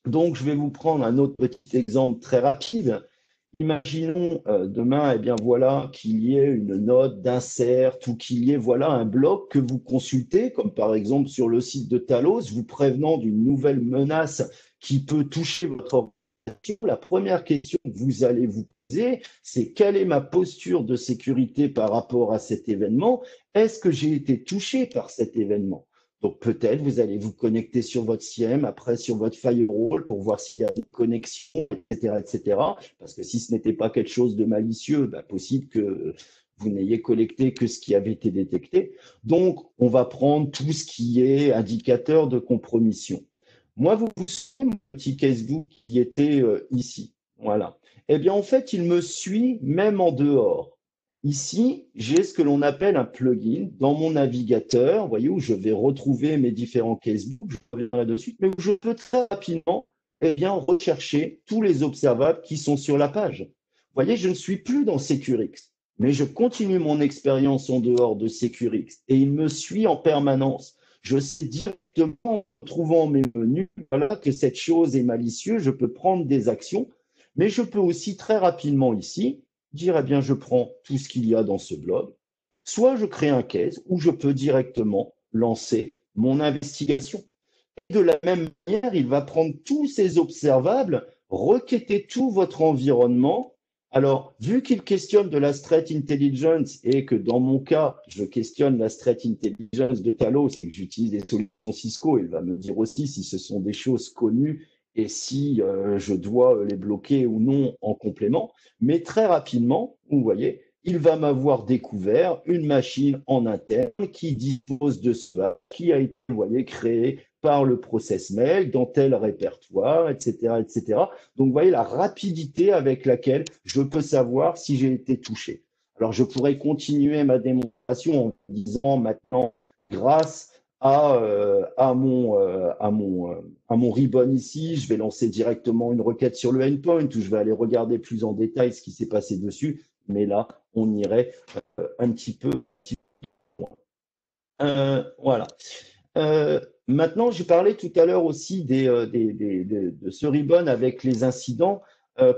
Donc, je vais vous prendre un autre petit exemple très rapide. Imaginons demain, voilà, qu'il y ait une note d'insert ou qu'il y ait voilà, un bloc que vous consultez, comme par exemple sur le site de Talos, vous prévenant d'une nouvelle menace qui peut toucher votre organisation. La première question que vous allez vous poser, c'est quelle est ma posture de sécurité par rapport à cet événement? Est-ce que j'ai été touché par cet événement? Donc peut-être vous allez vous connecter sur votre SIEM, après sur votre firewall pour voir s'il y a des connexions, etc., etc. Parce que si ce n'était pas quelque chose de malicieux, possible que vous n'ayez collecté que ce qui avait été détecté. Donc on va prendre tout ce qui est indicateur de compromission. Moi, vous savez mon petit casebook qui était ici. Voilà. Eh bien, en fait, il me suit même en dehors. Ici, j'ai ce que l'on appelle un plugin dans mon navigateur, vous voyez, où je vais retrouver mes différents casebooks, je reviendrai dessus, mais où je peux très rapidement rechercher tous les observables qui sont sur la page. Vous voyez, je ne suis plus dans Securix, mais je continue mon expérience en dehors de Securix et il me suit en permanence. Je sais directement en trouvant mes menus que cette chose est malicieuse, je peux prendre des actions, mais je peux aussi très rapidement ici dire, eh bien, je prends tout ce qu'il y a dans ce blog, soit je crée un case où je peux directement lancer mon investigation. Et de la même manière, il va prendre tous ces observables, requêter tout votre environnement. Alors, vu qu'il questionne de la threat intelligence et que dans mon cas, je questionne la threat intelligence de Talos et que j'utilise des solutions Cisco, il va me dire aussi si ce sont des choses connues et si je dois les bloquer ou non en complément. Mais très rapidement, vous voyez, il va m'avoir découvert une machine en interne qui dispose de cela, qui a été, vous voyez, créée par le process mail dans tel répertoire, etc., etc. Donc, vous voyez la rapidité avec laquelle je peux savoir si j'ai été touché. Alors, je pourrais continuer ma démonstration en disant maintenant, grâce à mon ribbon ici, je vais lancer directement une requête sur le endpoint où je vais aller regarder plus en détail ce qui s'est passé dessus. Mais là, on irait un petit peu loin. Voilà. Maintenant, j'ai parlé tout à l'heure aussi de ce ribbon avec les incidents.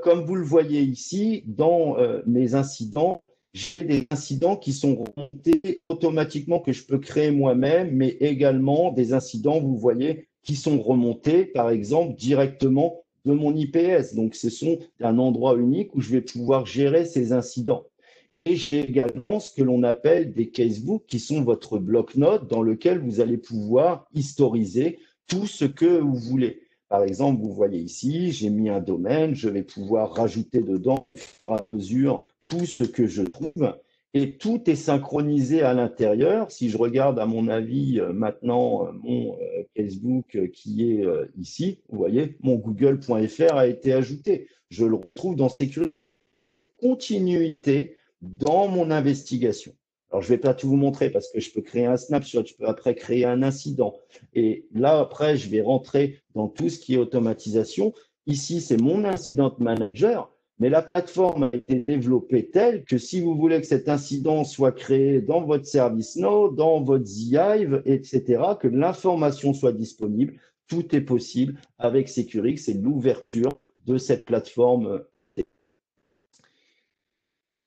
Comme vous le voyez ici, dans mes incidents, j'ai des incidents qui sont remontés automatiquement que je peux créer moi-même, mais également des incidents, vous voyez, qui sont remontés, par exemple, directement de mon IPS. Donc, ce sont un endroit unique où je vais pouvoir gérer ces incidents. Et j'ai également ce que l'on appelle des casebooks qui sont votre bloc-notes dans lequel vous allez pouvoir historiser tout ce que vous voulez. Par exemple, vous voyez ici, j'ai mis un domaine, je vais pouvoir rajouter dedans à mesure tout ce que je trouve et tout est synchronisé à l'intérieur. Si je regarde à mon avis maintenant mon casebook qui est ici, vous voyez, mon google.fr a été ajouté. Je le retrouve dans sécurité continuité dans mon investigation. Alors, je ne vais pas tout vous montrer parce que je peux créer un snapshot, je peux après créer un incident. Et là, après, je vais rentrer dans tout ce qui est automatisation. Ici, c'est mon incident manager, mais la plateforme a été développée telle que si vous voulez que cet incident soit créé dans votre service node, dans votre ZIve, etc., que l'information soit disponible, tout est possible avec Securix et l'ouverture de cette plateforme.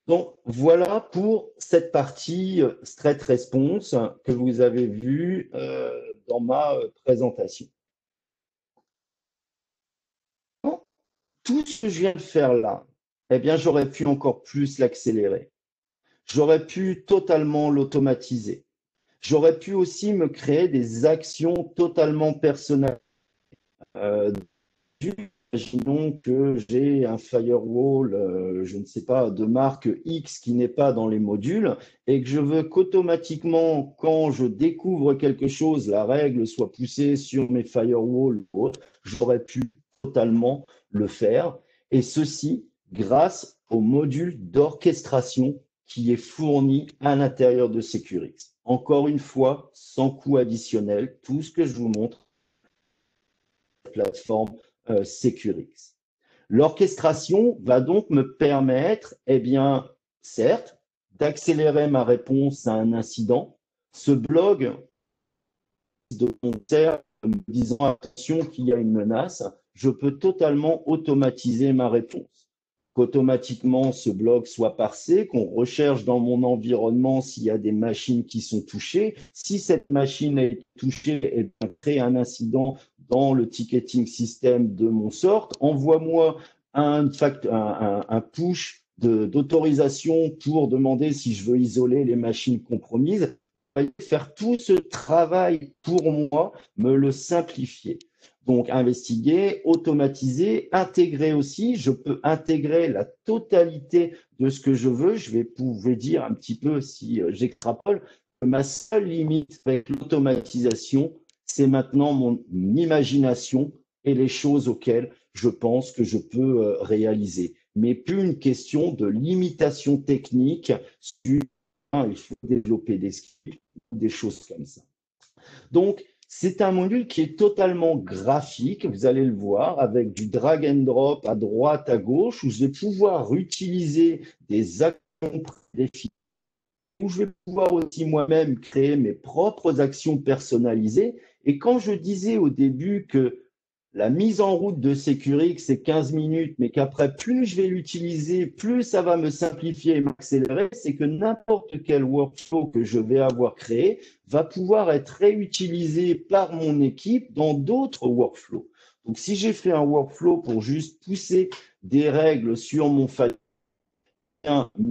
Donc, voilà pour cette partie Threat Response que vous avez vue dans ma présentation. Tout ce que je viens de faire là, eh bien, j'aurais pu encore plus l'accélérer. J'aurais pu totalement l'automatiser. J'aurais pu aussi me créer des actions totalement personnalisées. Imaginons que j'ai un firewall, je ne sais pas, de marque X qui n'est pas dans les modules et que je veux qu'automatiquement, quand je découvre quelque chose, la règle soit poussée sur mes firewalls ou autres, j'aurais pu totalement le faire. Et ceci grâce au module d'orchestration qui est fourni à l'intérieur de Securix. Encore une fois, sans coût additionnel, tout ce que je vous montre, plateforme Securix. L'orchestration va donc me permettre, eh bien, certes, d'accélérer ma réponse à un incident. Ce blog de commentaires me disant attention qu'il y a une menace, je peux totalement automatiser ma réponse. Qu'automatiquement ce blog soit parsé, qu'on recherche dans mon environnement s'il y a des machines qui sont touchées. Si cette machine est touchée, eh bien, crée un incident dans le ticketing système de mon sort, envoie-moi un push d'autorisation pour demander si je veux isoler les machines compromises. faire tout ce travail pour moi, me le simplifier. Donc, investiguer, automatiser, intégrer aussi. Je peux intégrer la totalité de ce que je veux. Je vais pouvoir dire un petit peu, si j'extrapole, que ma seule limite avec l'automatisation, c'est maintenant mon imagination et les choses auxquelles je pense que je peux réaliser. Mais plus une question de limitation technique sur il faut développer des skills, des choses comme ça. Donc, c'est un module qui est totalement graphique, vous allez le voir, avec du drag and drop à droite, à gauche, où je vais pouvoir utiliser des actions prédéfinies, où je vais pouvoir aussi moi-même créer mes propres actions personnalisées. Et quand je disais au début que la mise en route de Securix, c'est 15 minutes, mais qu'après, plus je vais l'utiliser, plus ça va me simplifier et m'accélérer, c'est que n'importe quel workflow que je vais avoir créé va pouvoir être réutilisé par mon équipe dans d'autres workflows. Donc, si j'ai fait un workflow pour juste pousser des règles sur mon firewall,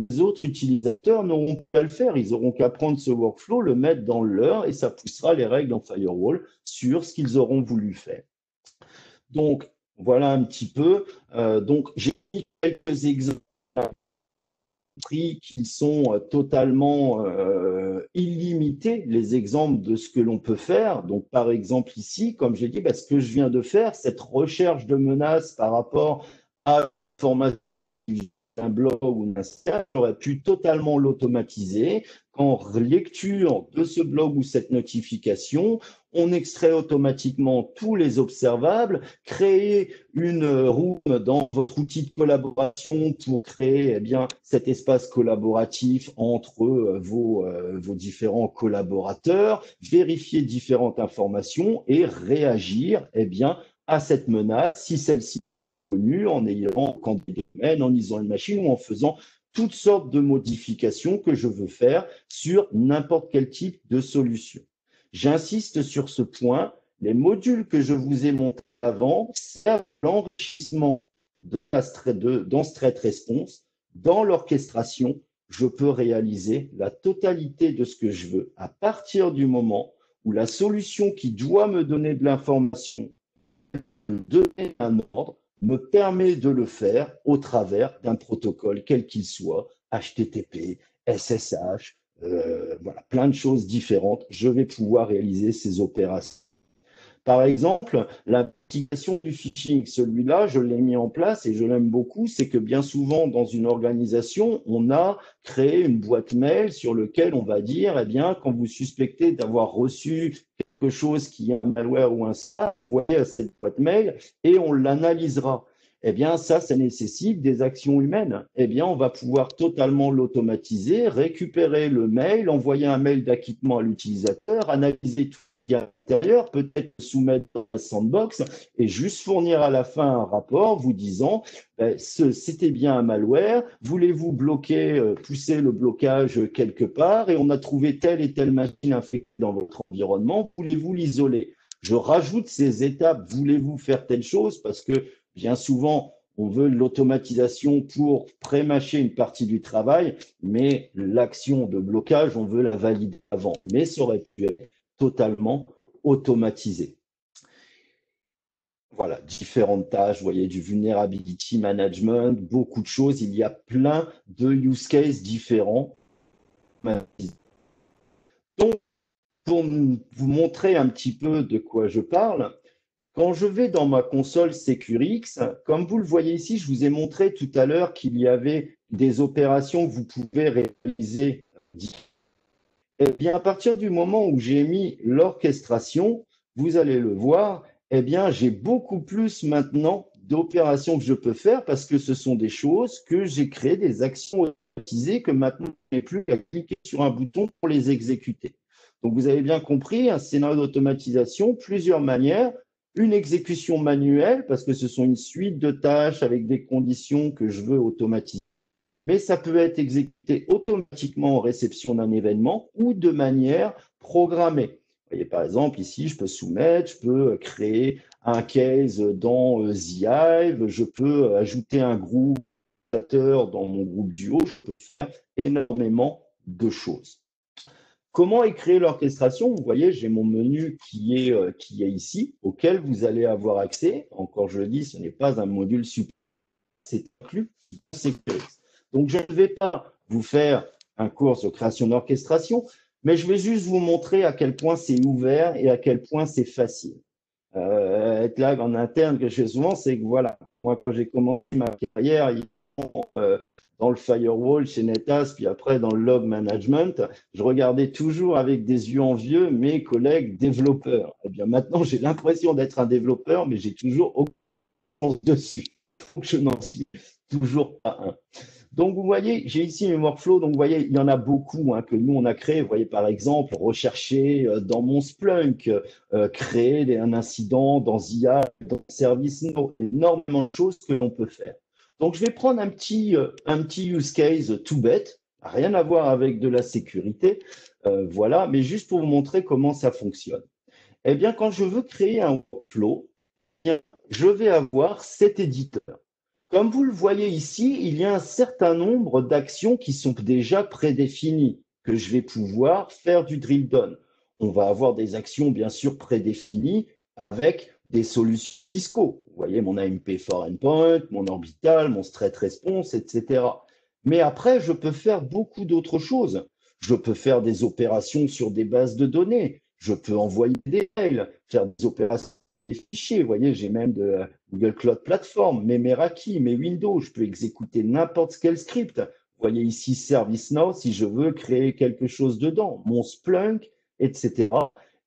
les autres utilisateurs n'auront pas à le faire. Ils auront qu'à prendre ce workflow, le mettre dans le leur et ça poussera les règles en firewall sur ce qu'ils auront voulu faire. Donc, voilà un petit peu. Donc, j'ai mis quelques exemples qui sont totalement illimités, les exemples de ce que l'on peut faire. Donc, par exemple, ici, comme j'ai dit, ce que je viens de faire, cette recherche de menaces par rapport à l'information d'un blog ou d'un site, j'aurais pu totalement l'automatiser. Qu'en lecture de ce blog ou cette notification, on extrait automatiquement tous les observables, créer une room dans votre outil de collaboration pour créer cet espace collaboratif entre vos différents collaborateurs, vérifier différentes informations et réagir à cette menace si celle-ci en ayant des domaines, en lisant une machine ou en faisant toutes sortes de modifications que je veux faire sur n'importe quel type de solution. J'insiste sur ce point, les modules que je vous ai montrés avant servent l'enrichissement dans ce threat response. Dans l'orchestration, je peux réaliser la totalité de ce que je veux à partir du moment où la solution qui doit me donner de l'information, me donner un ordre, me permet de le faire au travers d'un protocole, quel qu'il soit, HTTP, SSH, voilà, plein de choses différentes. Je vais pouvoir réaliser ces opérations. Par exemple, l'application du phishing, celui-là, je l'ai mis en place et je l'aime beaucoup, c'est que bien souvent, dans une organisation, on a créé une boîte mail sur laquelle on va dire, quand vous suspectez d'avoir reçu quelque chose qui est un malware ou un spam, envoyez à cette boîte mail et on l'analysera. Ça nécessite des actions humaines. On va pouvoir totalement l'automatiser, récupérer le mail, envoyer un mail d'acquittement à l'utilisateur, analyser tout à l'intérieur, peut-être soumettre dans la sandbox et juste fournir à la fin un rapport vous disant c'était bien un malware, voulez-vous pousser le blocage quelque part et on a trouvé telle et telle machine infectée dans votre environnement, voulez-vous l'isoler? Je rajoute ces étapes, voulez-vous faire telle chose? Parce que bien souvent, on veut l'automatisation pour pré-mâcher une partie du travail, mais l'action de blocage, on veut la valider avant. Mais ça aurait pu être totalement automatisé. Voilà, différentes tâches, vous voyez, du vulnerability management, beaucoup de choses. Il y a plein de use cases différents. Donc, pour vous montrer un petit peu de quoi je parle, quand je vais dans ma console Securix, comme vous le voyez ici, je vous ai montré tout à l'heure qu'il y avait des opérations que vous pouvez réaliser. À partir du moment où j'ai mis l'orchestration, vous allez le voir, j'ai beaucoup plus maintenant d'opérations que je peux faire parce que ce sont des choses que j'ai créées, des actions automatisées que maintenant, je n'ai plus qu'à cliquer sur un bouton pour les exécuter. Donc, vous avez bien compris, un scénario d'automatisation, plusieurs manières. Une exécution manuelle, parce que ce sont une suite de tâches avec des conditions que je veux automatiser. Mais ça peut être exécuté automatiquement en réception d'un événement ou de manière programmée. Vous voyez, par exemple, ici, je peux soumettre, je peux créer un case dans The Hive, je peux ajouter un groupe dans mon groupe Duo, je peux faire énormément de choses. Comment est créée l'orchestration? Vous voyez, j'ai mon menu qui est ici, auquel vous allez avoir accès. Encore, je le dis, ce n'est pas un module supplémentaire, c'est inclus dans Securix. Donc, je ne vais pas vous faire un cours de création d'orchestration, mais je vais juste vous montrer à quel point c'est ouvert et à quel point c'est facile. Être là en interne que je fais souvent, c'est que voilà, moi, quand j'ai commencé ma carrière, dans le firewall chez NetAS, puis après dans le log management, je regardais toujours avec des yeux envieux mes collègues développeurs. Eh bien, maintenant, j'ai l'impression d'être un développeur, mais j'ai toujours aucune chance dessus. Donc, je n'en suis toujours pas un. Donc, vous voyez, j'ai ici mes workflows. Donc, vous voyez, il y en a beaucoup que nous, on a créé. Vous voyez, par exemple, rechercher dans mon Splunk, créer un incident dans ZIA, dans ServiceNow, énormément de choses que l'on peut faire. Donc, je vais prendre un petit use case tout bête, rien à voir avec de la sécurité, voilà, mais juste pour vous montrer comment ça fonctionne. Eh bien, quand je veux créer un workflow, je vais avoir cet éditeur. Comme vous le voyez ici, il y a un certain nombre d'actions qui sont déjà prédéfinies, que je vais pouvoir faire du drill down. On va avoir des actions, bien sûr, prédéfinies avec des solutions Cisco. Vous voyez, mon AMP4 Endpoint, mon Orbital, mon Straight Response, etc. Mais après, je peux faire beaucoup d'autres choses. Je peux faire des opérations sur des bases de données. Je peux envoyer des mails, faire des opérations des fichiers. Vous voyez, j'ai même de Google Cloud Platform, mes Meraki, mes Windows. Je peux exécuter n'importe quel script. Vous voyez ici ServiceNow si je veux créer quelque chose dedans, mon Splunk, etc.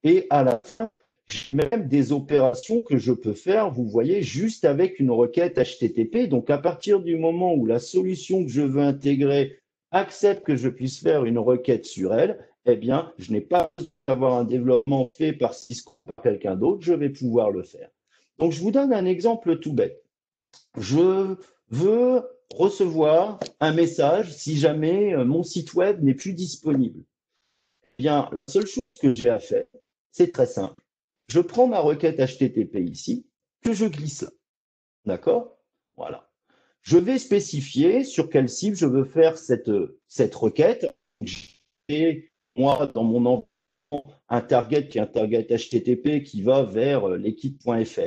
Et à la fin, j'ai même des opérations que je peux faire, vous voyez, juste avec une requête HTTP. Donc, à partir du moment où la solution que je veux intégrer accepte que je puisse faire une requête sur elle, eh bien, je n'ai pas besoin d'avoir un développement fait par Cisco ou par quelqu'un d'autre, je vais pouvoir le faire. Donc, je vous donne un exemple tout bête. Je veux recevoir un message si jamais mon site web n'est plus disponible. Eh bien, la seule chose que j'ai à faire, c'est très simple. Je prends ma requête HTTP ici, que je glisse là. D'accord? Voilà. Je vais spécifier sur quelle cible je veux faire cette requête. J'ai, moi, dans mon environnement, un target qui est un target HTTP qui va vers l'équipe.fr.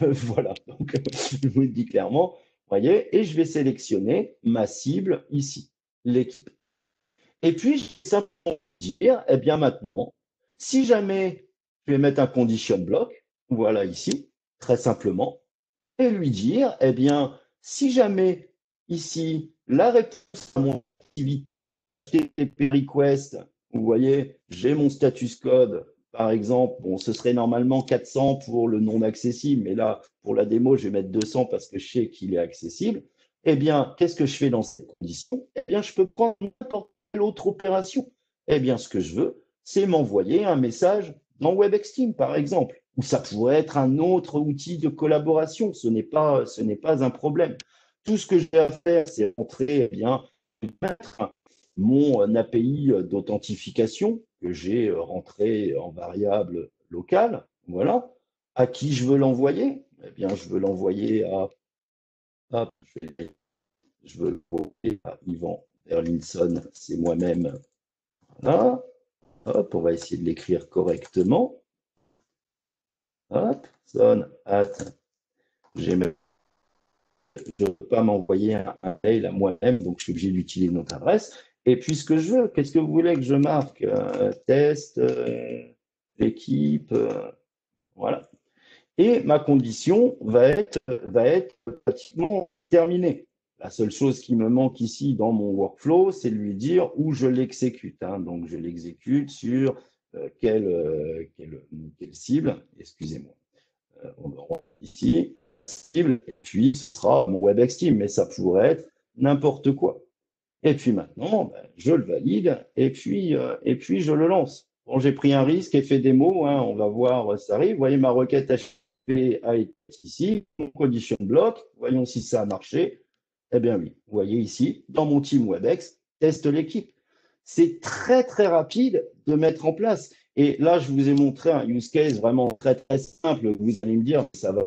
Voilà. Donc, je vous le dis clairement. Voyez, et je vais sélectionner ma cible ici, l'équipe. Et puis, je vais simplement dire, eh bien maintenant, si jamais je vais mettre un condition block, voilà ici, très simplement, et lui dire, eh bien, si jamais ici, la réponse à mon activité HTTP request, vous voyez, j'ai mon status code, par exemple, bon, ce serait normalement 400 pour le non accessible, mais là, pour la démo, je vais mettre 200 parce que je sais qu'il est accessible. Eh bien, qu'est-ce que je fais dans ces conditions? Eh bien, je peux prendre n'importe quelle autre opération. Eh bien, ce que je veux, c'est m'envoyer un message dans WebExTeam, par exemple, ou ça pourrait être un autre outil de collaboration. Ce n'est pas un problème. Tout ce que j'ai à faire, c'est rentrer, eh bien, mettre mon API d'authentification que j'ai rentré en variable locale. Voilà. À qui je veux l'envoyer? Eh bien, je veux l'envoyer à, hop, je veux l'envoyer à Yvan Berlinson, c'est moi-même. Voilà. Hop, on va essayer de l'écrire correctement. Hop, son at gmail. Je ne peux pas m'envoyer un mail à moi-même, donc je suis obligé d'utiliser notre adresse. Et puis, ce que je veux, qu'est-ce que vous voulez que je marque? Test, l'équipe, voilà. Et ma condition va être pratiquement terminée. La seule chose qui me manque ici dans mon workflow, c'est de lui dire où je l'exécute. Donc, je l'exécute sur quelle cible, excusez-moi. On va ici, cible, et puis ce sera mon WebExTeam, mais ça pourrait être n'importe quoi. Et puis maintenant, je le valide et puis je le lance. Bon, j'ai pris un risque et fait démo, on va voir, ça arrive. Vous voyez, ma requête HTTP a été ici, mon condition block, voyons si ça a marché. Eh bien oui, vous voyez ici, dans mon team WebEx, teste l'équipe. C'est très, très rapide de mettre en place. Et là, je vous ai montré un use case vraiment très, très simple. Vous allez me dire, ça va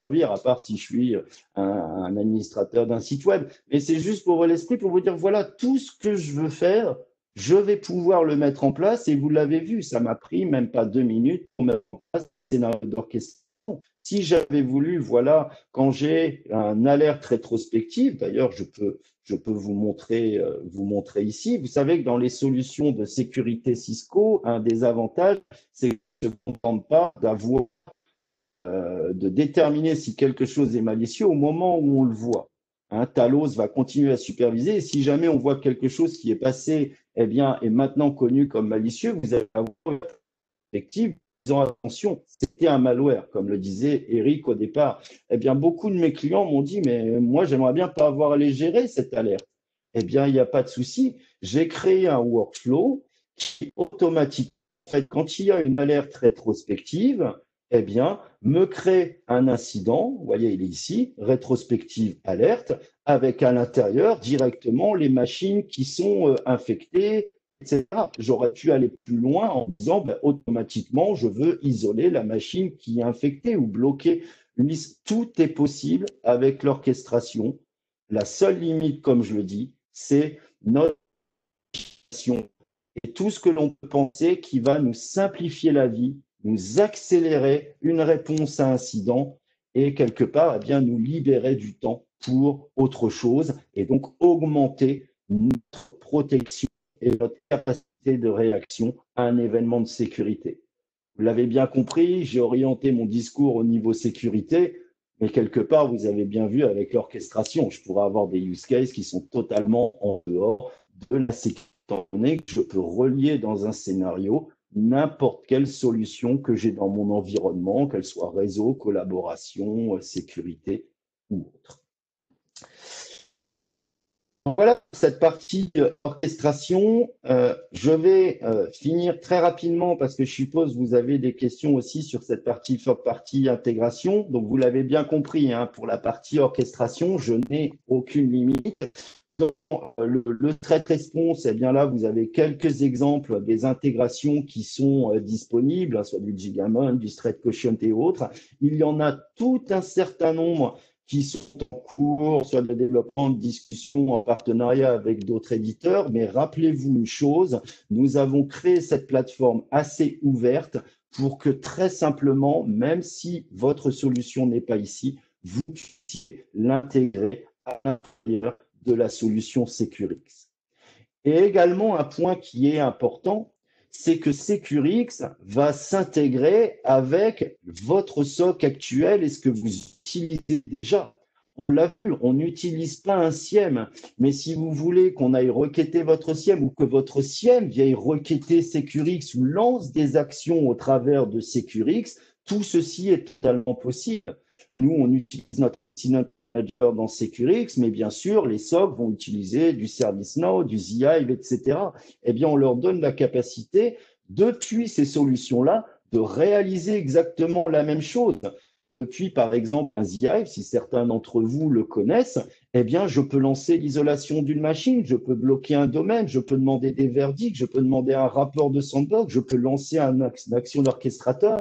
servir, à part si je suis un administrateur d'un site web. Mais c'est juste pour l'esprit, pour vous dire, voilà, tout ce que je veux faire, je vais pouvoir le mettre en place et vous l'avez vu, ça m'a pris même pas 2 minutes pour mettre en place le scénario d'orchestration. Si j'avais voulu, voilà, quand j'ai un alerte rétrospective, d'ailleurs, je peux vous montrer ici. Vous savez que dans les solutions de sécurité Cisco, un des avantages, c'est que je ne me contente pas d'avoir de déterminer si quelque chose est malicieux au moment où on le voit. Talos va continuer à superviser et si jamais on voit quelque chose qui est passé, eh bien, est maintenant connu comme malicieux, vous allez avoir une perspective disant attention, c'était un malware, comme le disait Eric au départ. Eh bien, beaucoup de mes clients m'ont dit, mais moi, j'aimerais bien pas avoir à les gérer cette alerte. Eh bien, il n'y a pas de souci. J'ai créé un workflow qui automatiquement, en fait, quand il y a une alerte rétrospective, eh bien, me crée un incident, vous voyez, il est ici, rétrospective alerte, avec à l'intérieur directement les machines qui sont infectées, etc. J'aurais pu aller plus loin en disant ben, automatiquement, je veux isoler la machine qui est infectée ou bloquer une liste. Tout est possible avec l'orchestration. La seule limite, comme je le dis, c'est notre orchestration et tout ce que l'on peut penser qui va nous simplifier la vie, nous accélérer une réponse à incident et quelque part eh bien, nous libérer du temps pour autre chose et donc augmenter notre protection et notre capacité de réaction à un événement de sécurité. Vous l'avez bien compris, j'ai orienté mon discours au niveau sécurité, mais quelque part, vous avez bien vu avec l'orchestration, je pourrais avoir des use cases qui sont totalement en dehors de la sécurité, étant donné que je peux relier dans un scénario n'importe quelle solution que j'ai dans mon environnement, qu'elle soit réseau, collaboration, sécurité ou autre. Voilà pour cette partie orchestration. Je vais finir très rapidement parce que je suppose que vous avez des questions aussi sur cette partie third party intégration. Donc, vous l'avez bien compris, hein, pour la partie orchestration, je n'ai aucune limite. Dans le threat response, eh bien là, vous avez quelques exemples des intégrations qui sont disponibles, hein, soit du Gigamon, du Threat Quotient et autres. Il y en a tout un certain nombre qui sont en cours sur le développement de discussions en partenariat avec d'autres éditeurs. Mais rappelez-vous une chose, nous avons créé cette plateforme assez ouverte pour que très simplement, même si votre solution n'est pas ici, vous puissiez l'intégrer à l'intérieur de la solution Securix. Et également, un point qui est important, c'est que Securix va s'intégrer avec votre SOC actuel et ce que vous utilisez déjà. On l'a vu, on n'utilise pas un SIEM, mais si vous voulez qu'on aille requêter votre SIEM ou que votre SIEM vienne requêter Securix ou lance des actions au travers de Securix, tout ceci est totalement possible. Nous, on utilise notre incident manager dans Securix, mais bien sûr, les SOC vont utiliser du ServiceNow, du ZIve, etc. Eh bien, on leur donne la capacité, depuis ces solutions-là, de réaliser exactement la même chose. Depuis, par exemple, un ZIve, si certains d'entre vous le connaissent, eh bien, je peux lancer l'isolation d'une machine, je peux bloquer un domaine, je peux demander des verdicts, je peux demander un rapport de sandbox, je peux lancer une action d'orchestrateur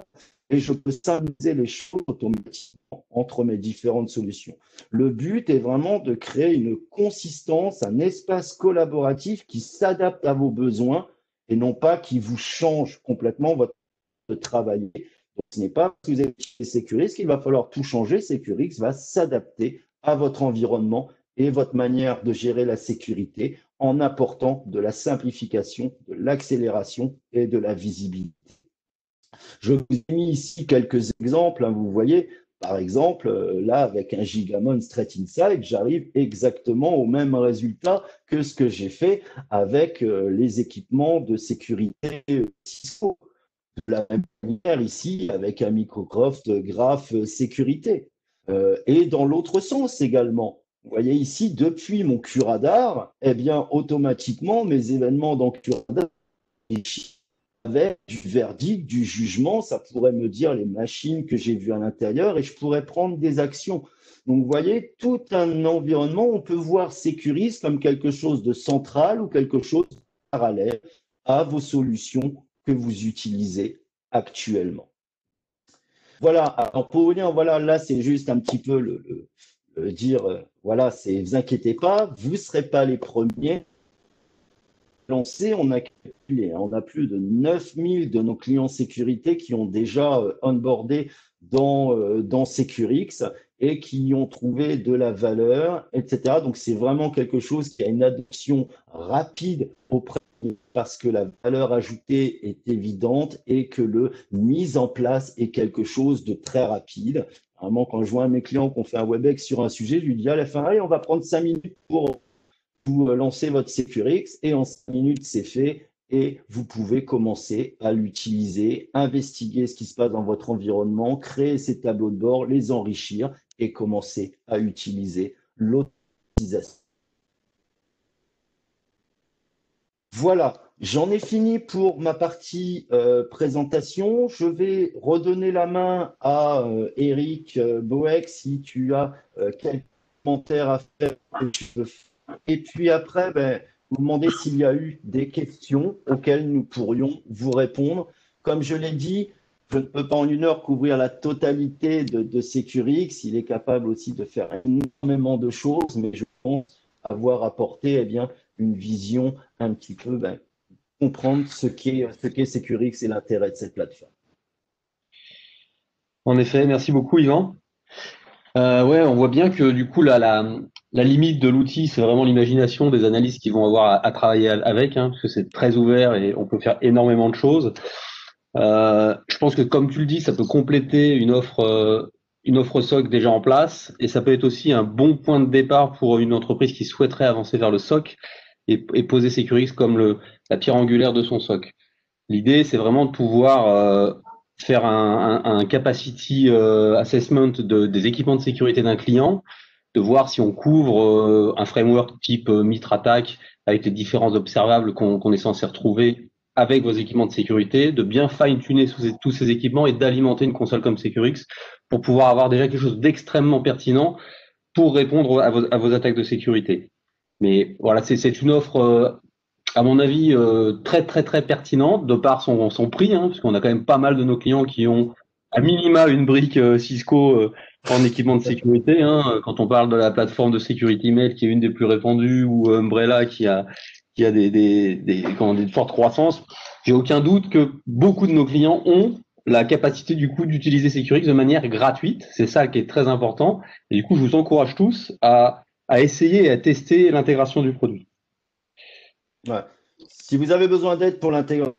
et je peux synchroniser les choses automatiquement entre mes différentes solutions. Le but est vraiment de créer une consistance, un espace collaboratif qui s'adapte à vos besoins et non pas qui vous change complètement votre travail. Donc, ce n'est pas parce que vous avez utilisé Securix qu'il va falloir tout changer. Securix va s'adapter à votre environnement et votre manière de gérer la sécurité en apportant de la simplification, de l'accélération et de la visibilité. Je vous ai mis ici quelques exemples. Hein, vous voyez, par exemple, là, avec un Gigamon Threat Insight, j'arrive exactement au même résultat que ce que j'ai fait avec les équipements de sécurité Cisco. De la même manière ici avec un Microsoft Graph Sécurité. Et dans l'autre sens également. Vous voyez ici, depuis mon QRadar, eh bien, automatiquement, mes événements dans QRadar avec du verdict, du jugement, ça pourrait me dire les machines que j'ai vues à l'intérieur et je pourrais prendre des actions. Donc, vous voyez, tout un environnement, on peut voir Securix comme quelque chose de central ou quelque chose de parallèle à vos solutions que vous utilisez actuellement. Voilà, alors pour vous dire, voilà, là, c'est juste un petit peu dire, voilà, vous inquiétez pas, vous ne serez pas les premiers lancé, on a calculé, hein, on a plus de 9000 de nos clients sécurité qui ont déjà onboardé dans Securix et qui ont trouvé de la valeur, etc. Donc, c'est vraiment quelque chose qui a une adoption rapide auprès parce que la valeur ajoutée est évidente et que le mise en place est quelque chose de très rapide. Vraiment, quand je vois un de mes clients qu'on fait un WebEx sur un sujet, je lui dis à la fin, allez, on va prendre 5 minutes pour vous lancer votre Securix et en 5 minutes, c'est fait et vous pouvez commencer à l'utiliser, investiguer ce qui se passe dans votre environnement, créer ces tableaux de bord, les enrichir et commencer à utiliser l'automatisation. Voilà, j'en ai fini pour ma partie présentation. Je vais redonner la main à Eric Boeck si tu as quelques commentaires à faire. Et puis après, vous demandez s'il y a eu des questions auxquelles nous pourrions vous répondre. Comme je l'ai dit, je ne peux pas en une heure couvrir la totalité de Securix. Il est capable aussi de faire énormément de choses, mais je pense avoir apporté une vision un petit peu, comprendre ce qu'est Securix et l'intérêt de cette plateforme. En effet, merci beaucoup, Yvan. Ouais, on voit bien que du coup, la limite de l'outil, c'est vraiment l'imagination des analystes qui vont avoir à travailler avec, hein, parce que c'est très ouvert et on peut faire énormément de choses. Je pense que, comme tu le dis, ça peut compléter une offre SOC déjà en place, et ça peut être aussi un bon point de départ pour une entreprise qui souhaiterait avancer vers le SOC et poser Securix comme la pierre angulaire de son SOC. L'idée, c'est vraiment de pouvoir faire un capacity assessment des équipements de sécurité d'un client, de voir si on couvre un framework type Mitre Attack avec les différents observables qu'on est censé retrouver avec vos équipements de sécurité, de bien fine-tuner tous ces équipements et d'alimenter une console comme Securix pour pouvoir avoir déjà quelque chose d'extrêmement pertinent pour répondre à vos attaques de sécurité. Mais voilà, c'est une offre à mon avis, très très très pertinente de par son prix, hein, parce qu'on a quand même pas mal de nos clients qui ont à minima une brique Cisco en équipement de sécurité. Hein, quand on parle de la plateforme de Security Mail qui est une des plus répandues, ou Umbrella qui a des fortes croissances, j'ai aucun doute que beaucoup de nos clients ont la capacité du coup d'utiliser Securix de manière gratuite. C'est ça qui est très important. Et du coup, je vous encourage tous à essayer et à tester l'intégration du produit. Ouais. Si vous avez besoin d'aide pour l'intégration,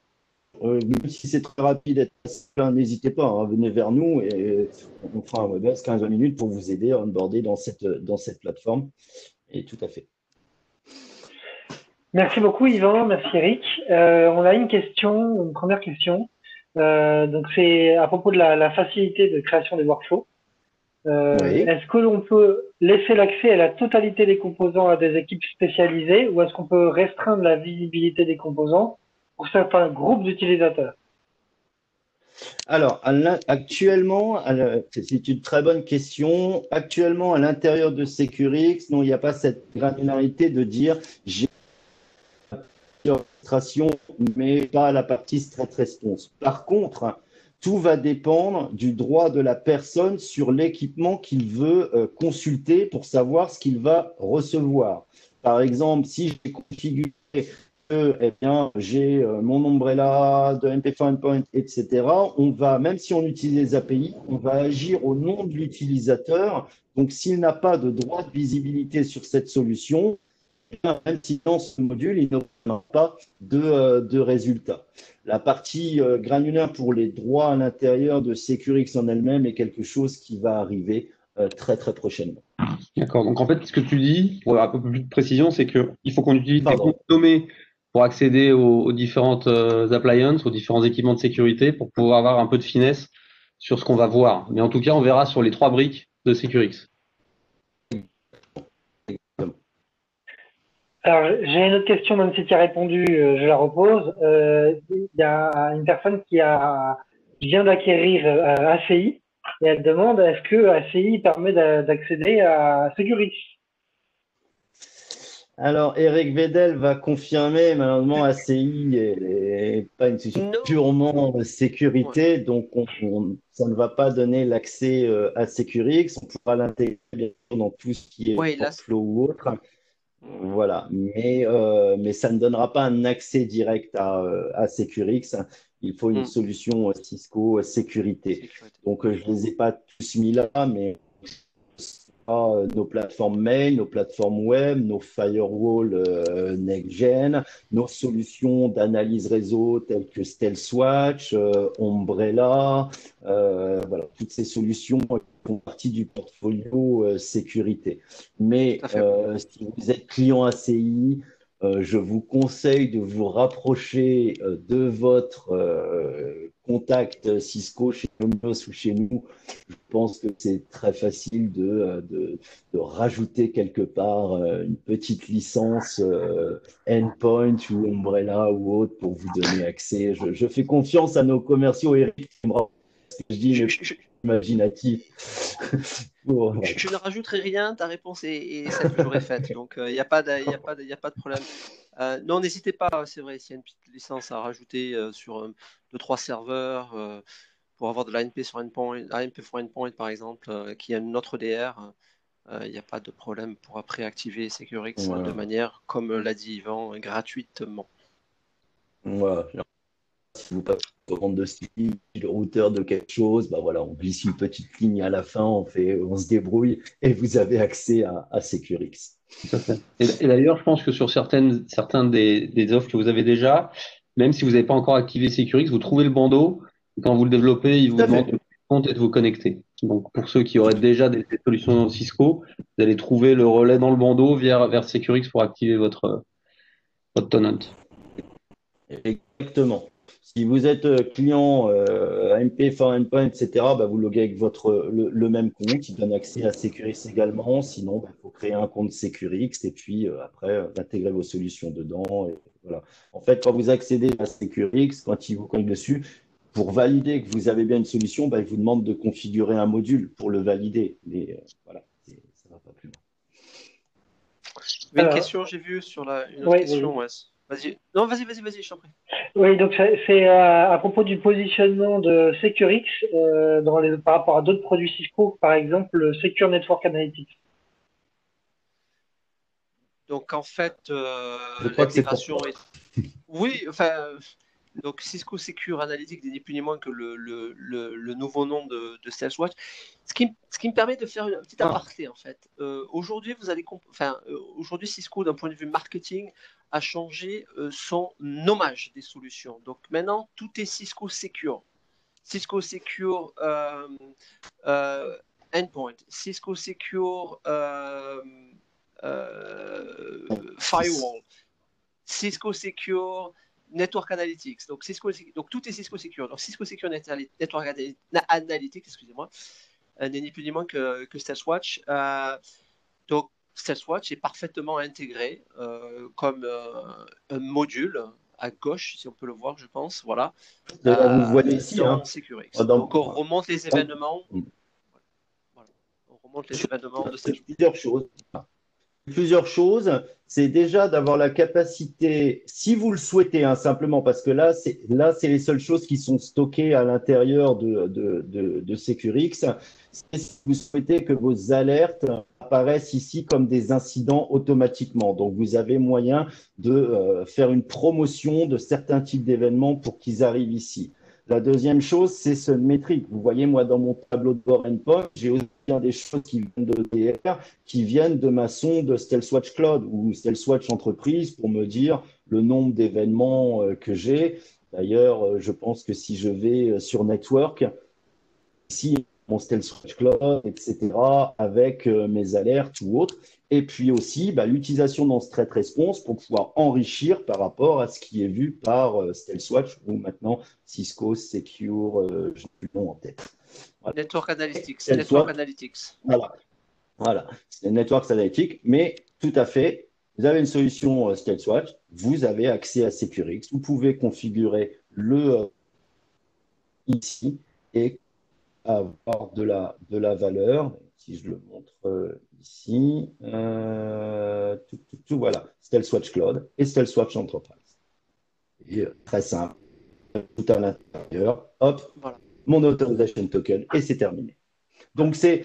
même si c'est très rapide, n'hésitez pas, hein, venez vers nous et on fera un WebEx 15 minutes pour vous aider à onboarder dans cette plateforme. Et tout à fait. Merci beaucoup, Yvan. Merci, Eric. On a une première question. Donc, c'est à propos de la facilité de création des workflows. Oui. Est-ce que l'on peut laisser l'accès à la totalité des composants à des équipes spécialisées ou est-ce qu'on peut restreindre la visibilité des composants pour certains groupes d'utilisateurs? Alors, actuellement, c'est une très bonne question. Actuellement, à l'intérieur de Securix, non, il n'y a pas cette granularité de dire j'ai l'administration, mais pas la partie stress response. Par contre, tout va dépendre du droit de la personne sur l'équipement qu'il veut consulter pour savoir ce qu'il va recevoir. Par exemple, si j'ai configuré j'ai mon Umbrella de MP Endpoint, etc. On va, même si on utilise les API, on va agir au nom de l'utilisateur. Donc, s'il n'a pas de droit de visibilité sur cette solution, même si dans ce module, il n'aura pas de résultat. La partie granulaire pour les droits à l'intérieur de Securix en elle-même est quelque chose qui va arriver très, très prochainement. D'accord. Donc, en fait, ce que tu dis, pour avoir un peu plus de précision, c'est qu'il faut qu'on utilise des comptes nommés pour accéder aux différentes appliances, aux différents équipements de sécurité, pour pouvoir avoir un peu de finesse sur ce qu'on va voir. Mais en tout cas, on verra sur les 3 briques de Securix. Alors, j'ai une autre question, même si tu as répondu, je la repose. Il y a une personne qui vient d'acquérir ACI et elle demande est-ce que ACI permet d'accéder à Securix? Alors, Eric Vedel va confirmer, malheureusement, ACI n'est pas une solution purement sécurité, donc ça ne va pas donner l'accès à Securix. On pourra l'intégrer dans tout ce qui est workflow ou autre. Voilà, mais ça ne donnera pas un accès direct à Securix. Il faut une Hmm. solution Cisco sécurité. Sécurité. Donc, je ne les ai pas tous mis là, mais nos plateformes mail, nos plateformes web, nos firewalls next-gen, nos solutions d'analyse réseau telles que StealthWatch, Umbrella, voilà, toutes ces solutions font partie du portfolio sécurité. Tout Mais à fait. si vous êtes client ACI, je vous conseille de vous rapprocher de votre contact Cisco chez Luminos ou chez nous. Je pense que c'est très facile de rajouter quelque part une petite licence Endpoint ou Umbrella ou autre pour vous donner accès. Je fais confiance à nos commerciaux, Eric, ce que je dis, Je, mais je- je- imaginatif. Voilà. je ne rajouterai rien, ta réponse est celle que j'aurais faite. Donc, il n'y a pas de, y a pas de problème. Non, n'hésitez pas, c'est vrai, s'il y a une petite licence à rajouter sur 2-3 serveurs pour avoir de l'ANP sur endpoint, ANP for endpoint par exemple, qui a une autre DR, il n'y a pas de problème pour après activer Securix de Voilà. manière, comme l'a dit Yvan, gratuitement. Voilà. Si vous passez au commande de style, le routeur de quelque chose, bah voilà, on glisse une petite ligne à la fin, on se débrouille et vous avez accès à Securix. Tout à fait. Et d'ailleurs, je pense que sur certains des offres que vous avez déjà, même si vous n'avez pas encore activé Securix, vous trouvez le bandeau. Et quand vous le développez, il Tout vous à demande de fait. créer un compte et de vous connecter. Donc, pour ceux qui auraient déjà des solutions Cisco, vous allez trouver le relais dans le bandeau vers Securix pour activer votre tenant. Exactement. Si vous êtes client AMP, for Endpoint, etc., bah, vous loguez avec le même compte. Il donne accès à Securix également. Sinon, il faut créer un compte Securix et puis après, intégrer vos solutions dedans. Et voilà. En fait, quand vous accédez à Securix, quand il vous connecte dessus, pour valider que vous avez bien une solution, bah, il vous demande de configurer un module pour le valider. Mais voilà, ça ne va pas plus loin. Il y avait une Alors, question, j'ai vu une autre oui, question. vas-y. Ouais. Vas-y. Non, vas-y, je t'en prie. Oui, donc c'est à propos du positionnement de Securix par rapport à d'autres produits Cisco, par exemple le Secure Network Analytics. Donc, en fait, Je crois que c'est pour l'intégration est. Oui, enfin, donc Cisco Secure Analytics n'est ni plus ni moins que le nouveau nom de SalesWatch. Ce qui me permet de faire un petit aparté, en fait. Aujourd'hui, aujourd'hui, Cisco, d'un point de vue marketing, a changé son nommage des solutions. Donc, maintenant, tout est Cisco Secure. Cisco Secure euh, Endpoint, Cisco Secure Firewall, Cisco Secure Network Analytics. Donc tout est Cisco Secure. Donc Cisco Secure Network Analytics, excusez-moi, n'est ni plus ni moins que StealthWatch. Donc StealthWatch est parfaitement intégré comme un module à gauche, si on peut le voir, je pense, voilà, D'ailleurs, vous le voyez ici, dans hein, Securix. dans, Donc on remonte les événements, voilà, on remonte les événements de StealthWatch. plusieurs choses. Plusieurs choses, c'est déjà d'avoir la capacité, si vous le souhaitez, hein, simplement, parce que c'est les seules choses qui sont stockées à l'intérieur de Securix. C'est si vous souhaitez que vos alertes apparaissent ici comme des incidents automatiquement. Donc, vous avez moyen de faire une promotion de certains types d'événements pour qu'ils arrivent ici. La deuxième chose, c'est ce métrique. Vous voyez, moi, dans mon tableau de bord endpoint, j'ai aussi bien des choses qui viennent de DR, qui viennent de ma sonde StealthWatch Cloud ou StealthWatch Entreprise pour me dire le nombre d'événements que j'ai. D'ailleurs, je pense que si je vais sur Network, ici, mon StealthWatch Cloud, etc., avec mes alertes ou autres. Et puis aussi, l'utilisation dans ce threat response pour pouvoir enrichir par rapport à ce qui est vu par StealthWatch ou maintenant Cisco Secure, je n'ai plus le nom en tête. Voilà. Network Analytics. Network StealthWatch, Analytics. voilà. C'est Network Analytics, mais tout à fait, vous avez une solution StealthWatch, vous avez accès à Securix, vous pouvez configurer le ici et avoir de la valeur. Si je le montre ici, voilà, StealthWatch Cloud et StealthWatch Enterprise. Et très simple, tout à l'intérieur, hop, Voilà. mon authorization token et c'est terminé. Donc, ce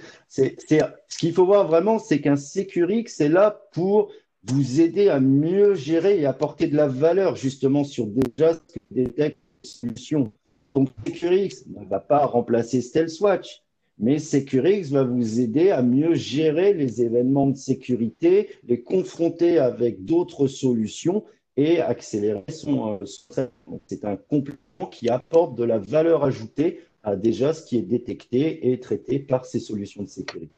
qu'il faut voir vraiment, c'est qu'un Securix est là pour vous aider à mieux gérer et apporter de la valeur justement sur déjà ce que détecte les solutions. Donc Securix ne va pas remplacer Stealthwatch, mais Securix va vous aider à mieux gérer les événements de sécurité, les confronter avec d'autres solutions et accélérer son traitement. C'est un complément qui apporte de la valeur ajoutée à déjà ce qui est détecté et traité par ces solutions de sécurité.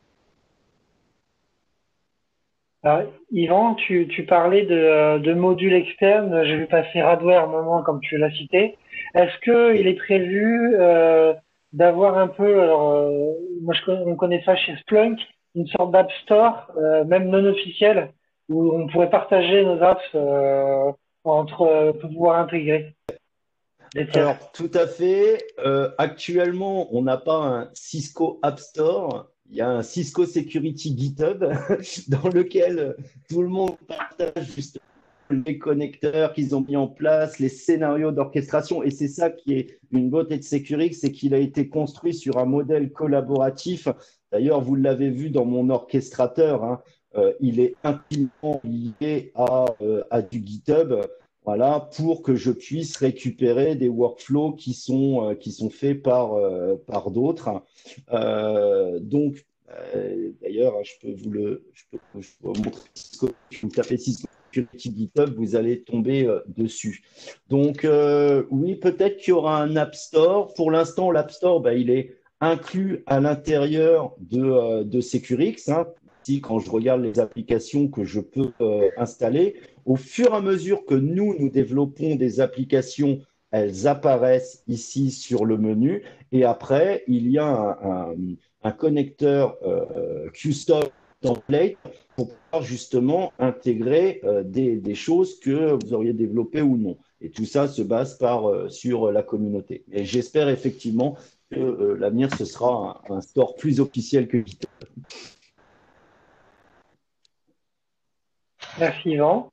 Alors, Yvan, tu parlais de modules externes. J'ai vu passer Radware un moment, comme tu l'as cité. Est-ce qu'il est prévu d'avoir un peu, alors, on connaît ça chez Splunk, une sorte d'App Store, même non officiel, où on pourrait partager nos apps pour pouvoir intégrer des tiers. Alors, tout à fait. Actuellement, on n'a pas un Cisco App Store. Il y a un Cisco Security GitHub dans lequel tout le monde partage justement les connecteurs qu'ils ont mis en place, les scénarios d'orchestration. Et c'est ça qui est une beauté de Securix, c'est qu'il a été construit sur un modèle collaboratif. D'ailleurs, vous l'avez vu dans mon orchestrateur, hein, il est intimement lié à du GitHub. Voilà, pour que je puisse récupérer des workflows qui sont faits par d'autres. D'ailleurs, je peux vous montrer. Si vous tapez Cisco Security GitHub, vous allez tomber dessus. Donc, oui, peut-être qu'il y aura un App Store. Pour l'instant, l'App Store, il est inclus à l'intérieur de Securix. Hein. Ici, quand je regarde les applications que je peux installer, au fur et à mesure que nous développons des applications, elles apparaissent ici sur le menu. Et après, il y a un connecteur custom template pour pouvoir justement intégrer des choses que vous auriez développées ou non. Et tout ça se base sur la communauté. Et j'espère effectivement que l'avenir, ce sera un store plus officiel que GitHub. Merci, Yvan.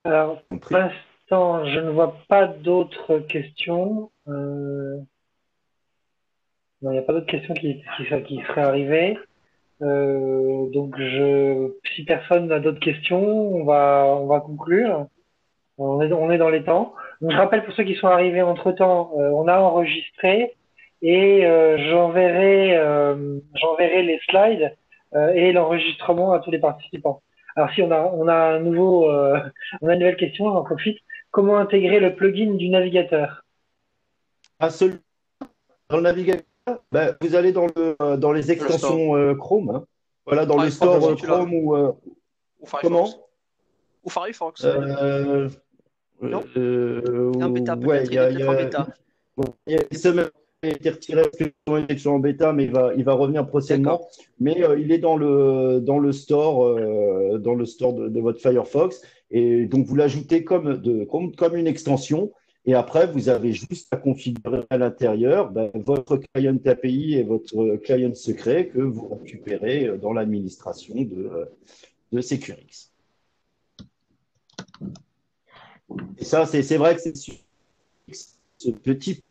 Alors, pour l'instant, je ne vois pas d'autres questions. Non, il n'y a pas d'autres questions qui seraient arrivées. Donc, si personne n'a d'autres questions, on va conclure. On est dans les temps. Donc, je rappelle pour ceux qui sont arrivés entre-temps, on a enregistré et j'enverrai les slides et l'enregistrement à tous les participants. Alors, si on a une nouvelle question, j'en profite. Comment intégrer le plugin du navigateur? Dans le navigateur, vous allez dans les extensions Chrome. Hein. Voilà, dans le store Chrome ou Firefox. comment? Ou Firefox. Non en bêta, peut-être. Il est peut-être en bêta. Il y a des semaines qui a été retiré parce qu'il est en bêta, mais il va revenir prochainement. Mais il est dans le store, de votre Firefox. Et donc, vous l'ajoutez comme une extension. Et après, vous avez juste à configurer à l'intérieur votre client API et votre client secret que vous récupérez dans l'administration de Securix. Et ça, c'est vrai que c'est ce petit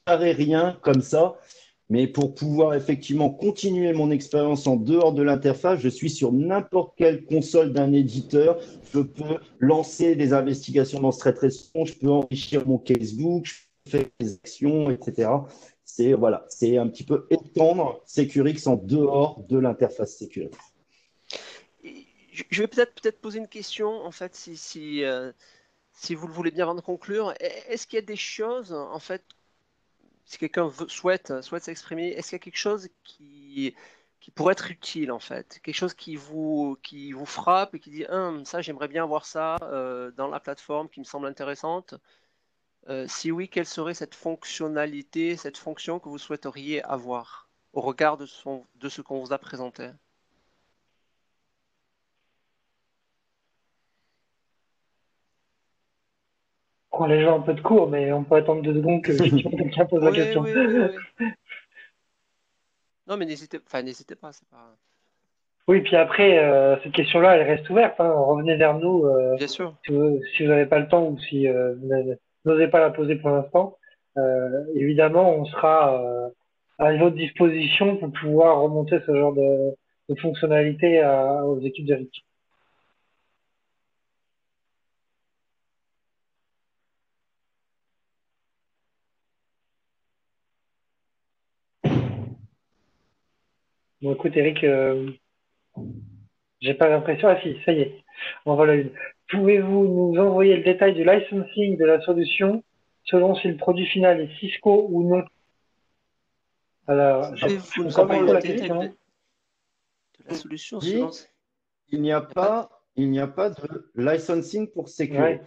carré rien comme ça, mais pour pouvoir effectivement continuer mon expérience en dehors de l'interface, je suis sur n'importe quelle console d'un éditeur, je peux lancer des investigations dans StreetResponse, je peux enrichir mon casebook, je peux faire des actions, etc. C'est un petit peu étendre Securix en dehors de l'interface Securix. Je vais peut-être poser une question, en fait, si vous le voulez bien avant de conclure. Est-ce qu'il y a des choses, en fait, si quelqu'un souhaite s'exprimer, est-ce qu'il y a quelque chose qui pourrait être utile, en fait? Quelque chose qui vous frappe et qui dit, ça, j'aimerais bien avoir ça dans la plateforme qui me semble intéressante. Si oui, quelle serait cette fonctionnalité, cette fonction que vous souhaiteriez avoir au regard de ce qu'on vous a présenté? Les gens un peu de cours, mais on peut attendre 2 secondes que quelqu'un pose la question. Oui. Non, mais n'hésitez pas, c'est pas. Oui, puis après, cette question-là, elle reste ouverte. Hein. Revenez vers nous Bien sûr. si vous n'avez pas le temps ou si vous n'osez pas la poser pour l'instant. Évidemment, on sera à votre disposition pour pouvoir remonter ce genre de fonctionnalité aux équipes de RIC. Bon, écoute, Eric, j'ai pas l'impression. Ah si, ça y est. En voilà une. Pouvez-vous nous envoyer le détail du licensing de la solution selon si le produit final est Cisco ou non? Alors, je Pouvez-vous nous comprends pas envoyer trop Comment le la détail question. de la solution selon... dit, il n'y a Il y a pas... pas, il n'y a pas de licensing pour Ouais. Securix.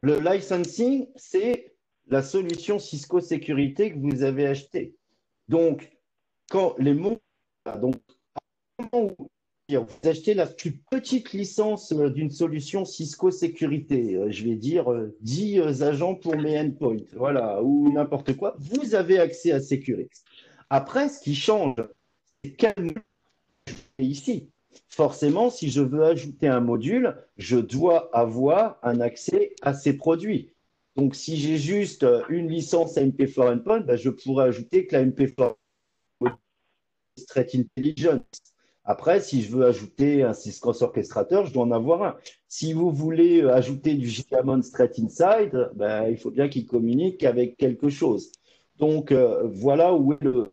Le licensing, c'est la solution Cisco Sécurité que vous avez achetée. Donc, quand les mots, donc, comment vous achetez la plus petite licence d'une solution Cisco Sécurité, je vais dire 10 agents pour mes endpoints, voilà, ou n'importe quoi, vous avez accès à Securix. Après, ce qui change, c'est quel module est ici. Forcément, si je veux ajouter un module, je dois avoir un accès à ces produits. Donc, si j'ai juste une licence MP4 Endpoint, ben, je pourrais ajouter que la MP4 Threat Intelligence. Après, si je veux ajouter un Cisco orchestrateur, je dois en avoir un. Si vous voulez ajouter du Gigamon Threat Inside, ben, il faut bien qu'il communique avec quelque chose. Donc, voilà où est le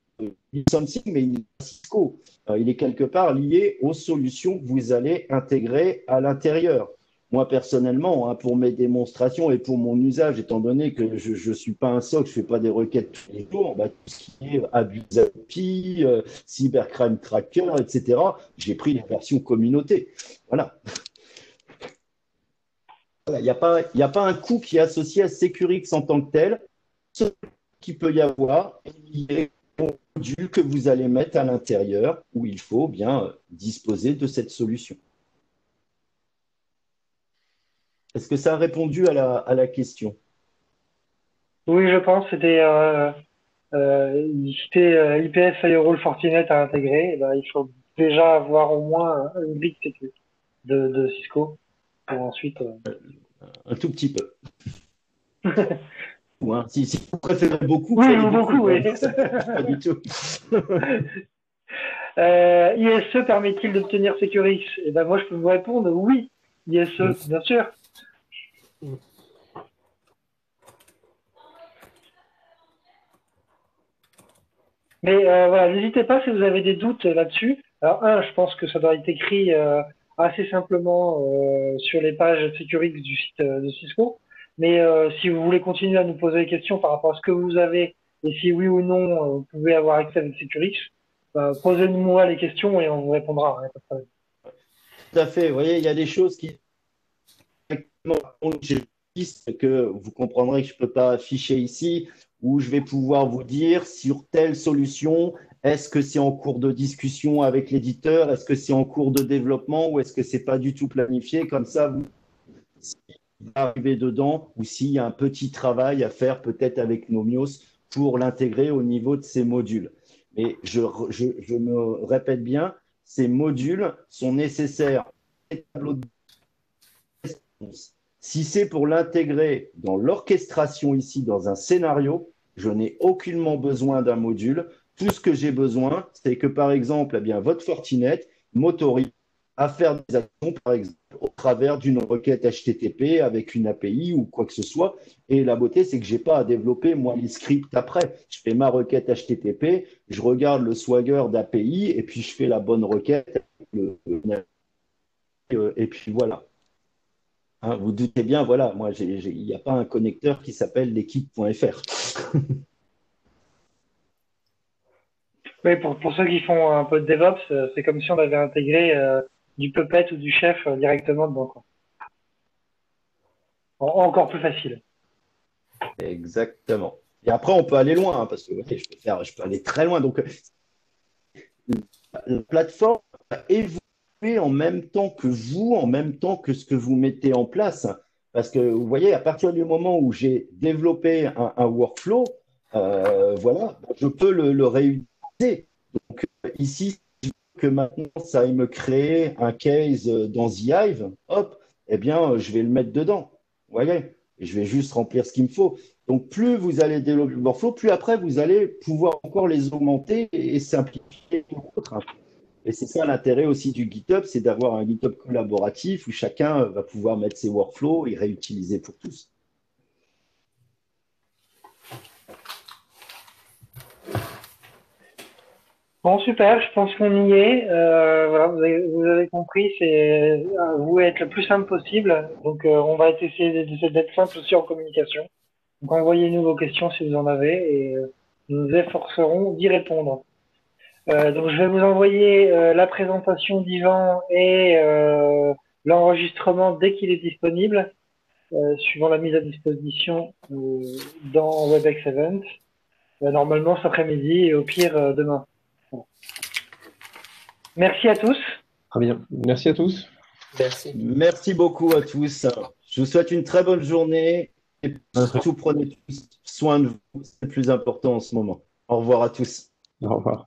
licensing, mais il est Cisco. Il est quelque part lié aux solutions que vous allez intégrer à l'intérieur. Moi, personnellement, hein, pour mes démonstrations et pour mon usage, étant donné que je ne suis pas un SOC, je ne fais pas des requêtes tous les jours, bah, tout ce qui est abus API, cybercrime tracker, etc., j'ai pris les versions communauté. Voilà. Il n'y a pas, y a pas un coût qui est associé à Securix en tant que tel. Ce qu'il peut y avoir est lié au module que vous allez mettre à l'intérieur où il faut bien disposer de cette solution. Est-ce que ça a répondu à la question? Oui, je pense. C'était IPS Firewall Fortinet à intégrer. Eh ben, il faut déjà avoir au moins une brique sécu de Cisco pour ensuite. Un tout petit peu. Hein. Si vous préférez beaucoup, Oui, prenez ou beaucoup, beaucoup. Hein. oui. Ça ne marche pas du tout. ISE permet-il d'obtenir Securix? Eh ben, moi, je peux vous répondre oui. ISE, bien sûr. Mais voilà, n'hésitez pas si vous avez des doutes là-dessus. Alors, je pense que ça doit être écrit assez simplement sur les pages Securix du site de Cisco. Mais si vous voulez continuer à nous poser des questions par rapport à ce que vous avez et si oui ou non vous pouvez avoir accès avec Securix, posez-nous les questions et on vous répondra. Hein, pas de problème. Tout à fait. Vous voyez, il y a des choses qui, j'ai une liste que vous comprendrez que je ne peux pas afficher ici, où je vais pouvoir vous dire sur telle solution, est-ce que c'est en cours de discussion avec l'éditeur, est-ce que c'est en cours de développement ou est-ce que c'est pas du tout planifié. Comme ça, vous arrivez dedans ou s'il y a un petit travail à faire peut-être avec Nomios pour l'intégrer au niveau de ces modules. Mais je me répète bien, ces modules sont nécessaires. Si c'est pour l'intégrer dans l'orchestration ici, dans un scénario, je n'ai aucunement besoin d'un module. Tout ce que j'ai besoin, c'est que, par exemple, eh bien, votre Fortinet m'autorise à faire des actions, par exemple, au travers d'une requête HTTP avec une API ou quoi que ce soit. Et la beauté, c'est que je n'ai pas à développer, moi, les scripts après. Je fais ma requête HTTP, je regarde le Swagger d'API et puis je fais la bonne requête. Et puis voilà. Hein, vous doutez bien, voilà, moi, il n'y a pas un connecteur qui s'appelle l'équipe.fr. Oui, pour ceux qui font un peu de DevOps, c'est comme si on avait intégré du Puppet ou du Chef directement dedans, quoi. Encore plus facile. Exactement. Et après, on peut aller loin, hein, parce que ouais, je peux aller très loin. Donc, la plateforme va évoluer en même temps que vous, en même temps que ce que vous mettez en place. Parce que vous voyez, à partir du moment où j'ai développé un workflow, voilà, je peux le réutiliser. Donc, ici, que maintenant ça aille me créer un case dans The Hive, hop, eh bien, je vais le mettre dedans. Vous voyez? Et je vais juste remplir ce qu'il me faut. Donc, plus vous allez développer le workflow, plus après, vous allez pouvoir encore les augmenter et simplifier d'autres. Et c'est ça l'intérêt aussi du GitHub, c'est d'avoir un GitHub collaboratif où chacun va pouvoir mettre ses workflows et réutiliser pour tous. Bon, super, je pense qu'on y est. Voilà, vous avez compris, c'est vous être le plus simple possible. Donc, on va essayer d'être simple aussi en communication. Donc, envoyez-nous vos questions si vous en avez et nous nous efforcerons d'y répondre. Donc, je vais vous envoyer la présentation d'Yvan et l'enregistrement dès qu'il est disponible, suivant la mise à disposition dans WebEx Event. Normalement cet après-midi et au pire demain. Bon. Merci à tous. Très bien. Merci à tous. Merci. Merci beaucoup à tous. Je vous souhaite une très bonne journée et surtout prenez tous soin de vous. C'est le plus important en ce moment. Au revoir à tous. Au revoir.